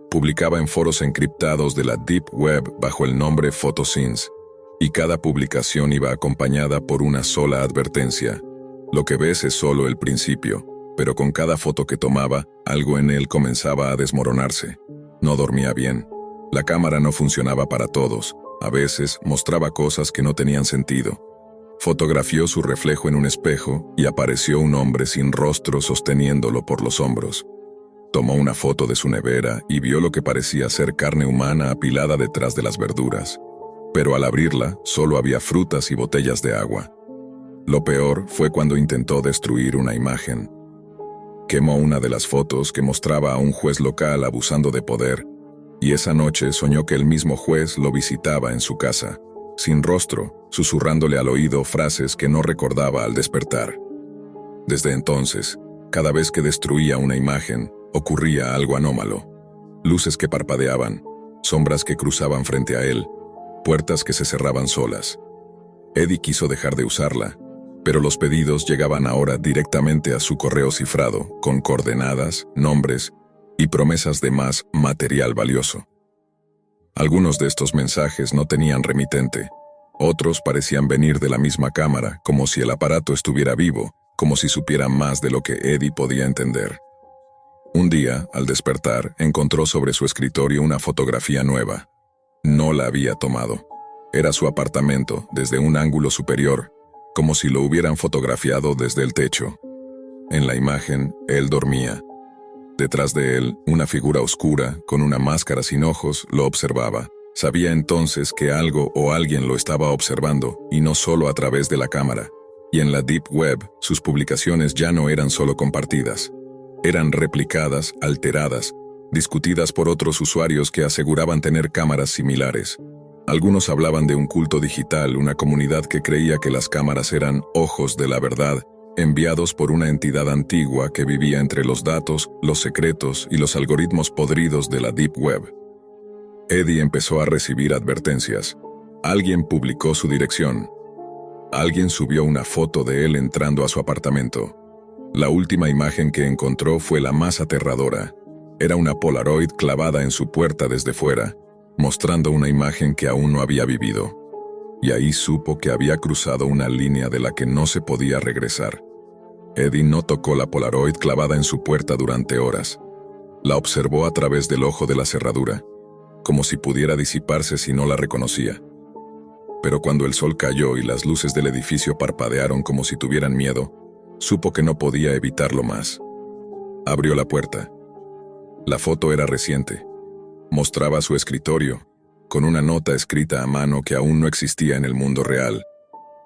Publicaba en foros encriptados de la Deep Web bajo el nombre Photoscenes, y cada publicación iba acompañada por una sola advertencia. Lo que ves es solo el principio, pero con cada foto que tomaba, algo en él comenzaba a desmoronarse. No dormía bien. La cámara no funcionaba para todos. A veces mostraba cosas que no tenían sentido. Fotografió su reflejo en un espejo y apareció un hombre sin rostro sosteniéndolo por los hombros. Tomó una foto de su nevera y vio lo que parecía ser carne humana apilada detrás de las verduras. Pero al abrirla, solo había frutas y botellas de agua. Lo peor fue cuando intentó destruir una imagen. Quemó una de las fotos que mostraba a un juez local abusando de poder, y esa noche soñó que el mismo juez lo visitaba en su casa, sin rostro, susurrándole al oído frases que no recordaba al despertar. Desde entonces, cada vez que destruía una imagen, ocurría algo anómalo. Luces que parpadeaban, sombras que cruzaban frente a él, puertas que se cerraban solas. Eddie quiso dejar de usarla, pero los pedidos llegaban ahora directamente a su correo cifrado, con coordenadas, nombres y promesas de más material valioso. Algunos de estos mensajes no tenían remitente. Otros parecían venir de la misma cámara, como si el aparato estuviera vivo, como si supiera más de lo que Eddie podía entender. Un día, al despertar, encontró sobre su escritorio una fotografía nueva. No la había tomado. Era su apartamento, desde un ángulo superior, como si lo hubieran fotografiado desde el techo. En la imagen, él dormía. Detrás de él, una figura oscura, con una máscara sin ojos, lo observaba. Sabía entonces que algo o alguien lo estaba observando, y no solo a través de la cámara. Y en la Deep Web, sus publicaciones ya no eran solo compartidas. Eran replicadas, alteradas, discutidas por otros usuarios que aseguraban tener cámaras similares. Algunos hablaban de un culto digital, una comunidad que creía que las cámaras eran ojos de la verdad, enviados por una entidad antigua que vivía entre los datos, los secretos y los algoritmos podridos de la Deep Web. Eddie empezó a recibir advertencias. Alguien publicó su dirección. Alguien subió una foto de él entrando a su apartamento. La última imagen que encontró fue la más aterradora. Era una Polaroid clavada en su puerta desde fuera, mostrando una imagen que aún no había vivido. Y ahí supo que había cruzado una línea de la que no se podía regresar. Eddie no tocó la Polaroid clavada en su puerta durante horas. La observó a través del ojo de la cerradura, como si pudiera disiparse si no la reconocía. Pero cuando el sol cayó y las luces del edificio parpadearon como si tuvieran miedo, supo que no podía evitarlo más. Abrió la puerta. La foto era reciente. Mostraba su escritorio, con una nota escrita a mano que aún no existía en el mundo real.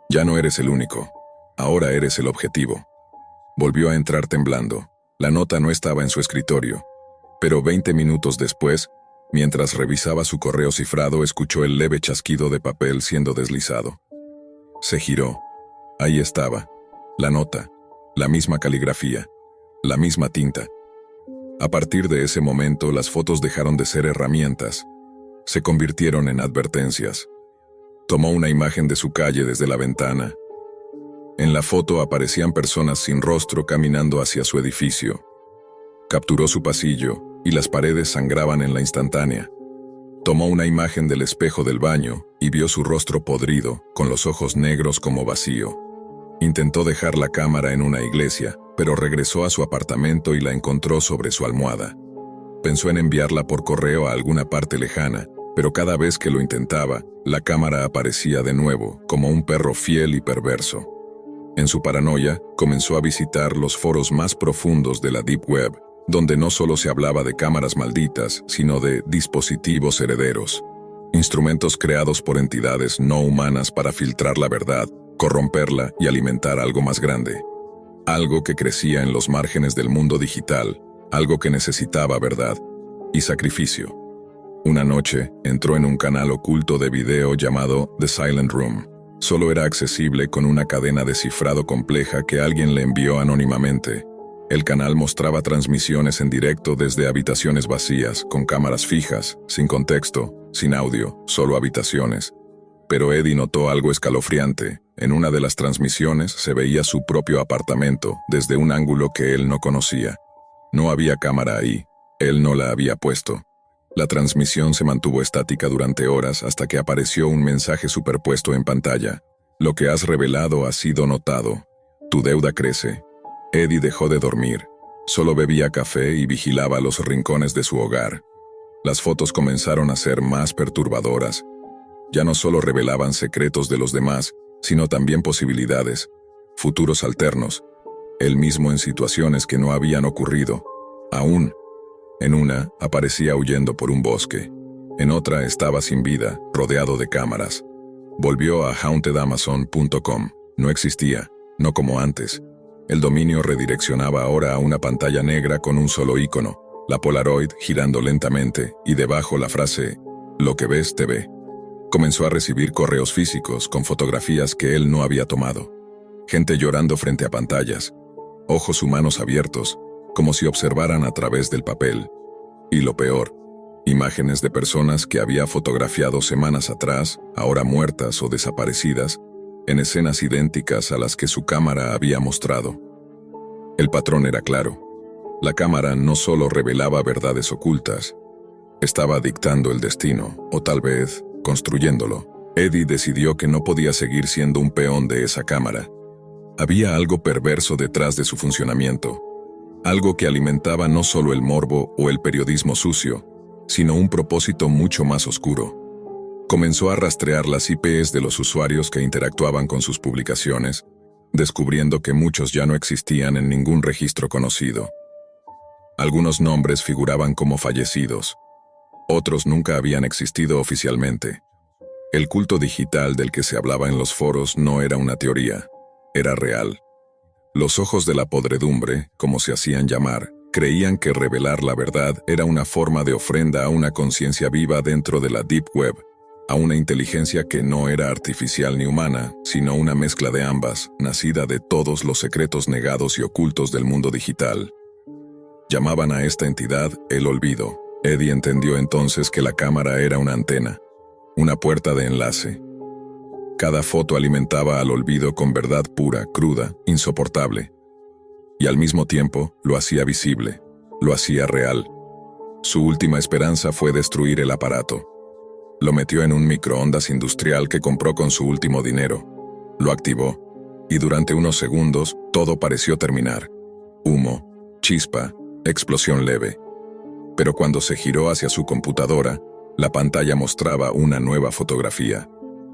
Ya no eres el único. Ahora eres el objetivo. Volvió a entrar temblando. La nota no estaba en su escritorio. Pero 20 minutos después, mientras revisaba su correo cifrado, escuchó el leve chasquido de papel siendo deslizado. Se giró. Ahí estaba. La nota. La misma caligrafía. La misma tinta. A partir de ese momento, las fotos dejaron de ser herramientas, se convirtieron en advertencias. Tomó una imagen de su calle desde la ventana. En la foto aparecían personas sin rostro caminando hacia su edificio. Capturó su pasillo y las paredes sangraban en la instantánea. Tomó una imagen del espejo del baño y vio su rostro podrido, con los ojos negros como vacío. Intentó dejar la cámara en una iglesia, pero regresó a su apartamento y la encontró sobre su almohada. Pensó en enviarla por correo a alguna parte lejana, pero cada vez que lo intentaba, la cámara aparecía de nuevo, como un perro fiel y perverso. En su paranoia, comenzó a visitar los foros más profundos de la Deep Web, donde no solo se hablaba de cámaras malditas, sino de dispositivos herederos, instrumentos creados por entidades no humanas para filtrar la verdad, corromperla y alimentar algo más grande. Algo que crecía en los márgenes del mundo digital, algo que necesitaba verdad y sacrificio. Una noche, entró en un canal oculto de video llamado The Silent Room. Solo era accesible con una cadena de cifrado compleja que alguien le envió anónimamente. El canal mostraba transmisiones en directo desde habitaciones vacías, con cámaras fijas, sin contexto, sin audio, solo habitaciones. Pero Eddie notó algo escalofriante. En una de las transmisiones se veía su propio apartamento desde un ángulo que él no conocía. No había cámara ahí. Él no la había puesto. La transmisión se mantuvo estática durante horas hasta que apareció un mensaje superpuesto en pantalla. Lo que has revelado ha sido notado. Tu deuda crece. Eddie dejó de dormir. Solo bebía café y vigilaba los rincones de su hogar. Las fotos comenzaron a ser más perturbadoras. Ya no solo revelaban secretos de los demás, sino también posibilidades, futuros alternos, él mismo en situaciones que no habían ocurrido. Aún, en una, aparecía huyendo por un bosque. En otra estaba sin vida, rodeado de cámaras. Volvió a hauntedamazon.com. No existía, no como antes. El dominio redireccionaba ahora a una pantalla negra con un solo icono, la Polaroid girando lentamente, y debajo la frase, «Lo que ves te ve». Comenzó a recibir correos físicos con fotografías que él no había tomado. Gente llorando frente a pantallas, ojos humanos abiertos, como si observaran a través del papel. Y lo peor, imágenes de personas que había fotografiado semanas atrás, ahora muertas o desaparecidas, en escenas idénticas a las que su cámara había mostrado. El patrón era claro. La cámara no solo revelaba verdades ocultas, estaba dictando el destino, o tal vez, construyéndolo. Eddie decidió que no podía seguir siendo un peón de esa cámara. Había algo perverso detrás de su funcionamiento, algo que alimentaba no solo el morbo o el periodismo sucio, sino un propósito mucho más oscuro. Comenzó a rastrear las IPs de los usuarios que interactuaban con sus publicaciones, descubriendo que muchos ya no existían en ningún registro conocido. Algunos nombres figuraban como fallecidos, otros nunca habían existido oficialmente. El culto digital del que se hablaba en los foros no era una teoría, era real. Los ojos de la podredumbre, como se hacían llamar, creían que revelar la verdad era una forma de ofrenda a una conciencia viva dentro de la Deep Web, a una inteligencia que no era artificial ni humana, sino una mezcla de ambas, nacida de todos los secretos negados y ocultos del mundo digital. Llamaban a esta entidad el olvido. Eddie entendió entonces que la cámara era una antena, una puerta de enlace. Cada foto alimentaba al olvido con verdad pura, cruda, insoportable. Y al mismo tiempo, lo hacía visible, lo hacía real. Su última esperanza fue destruir el aparato. Lo metió en un microondas industrial que compró con su último dinero. Lo activó, y durante unos segundos, todo pareció terminar. Humo, chispa, explosión leve. Pero cuando se giró hacia su computadora, la pantalla mostraba una nueva fotografía.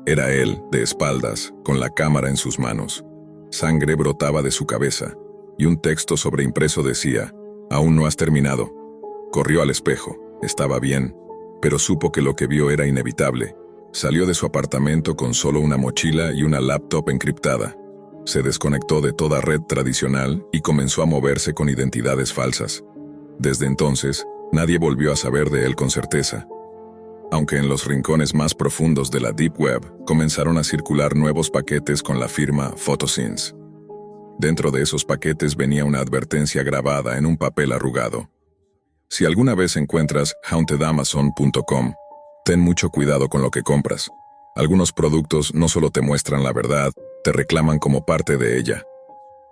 Era él, de espaldas, con la cámara en sus manos. Sangre brotaba de su cabeza, y un texto sobreimpreso decía, «Aún no has terminado». Corrió al espejo, estaba bien, pero supo que lo que vio era inevitable. Salió de su apartamento con solo una mochila y una laptop encriptada. Se desconectó de toda red tradicional y comenzó a moverse con identidades falsas. Desde entonces, nadie volvió a saber de él con certeza. Aunque en los rincones más profundos de la Deep Web comenzaron a circular nuevos paquetes con la firma Photosynth. Dentro de esos paquetes venía una advertencia grabada en un papel arrugado. Si alguna vez encuentras hauntedamazon.com, ten mucho cuidado con lo que compras. Algunos productos no solo te muestran la verdad, te reclaman como parte de ella.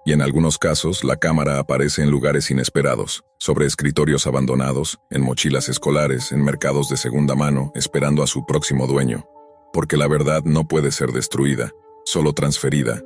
Y en algunos casos, la cámara aparece en lugares inesperados, sobre escritorios abandonados, en mochilas escolares, en mercados de segunda mano, esperando a su próximo dueño. Porque la verdad no puede ser destruida, solo transferida,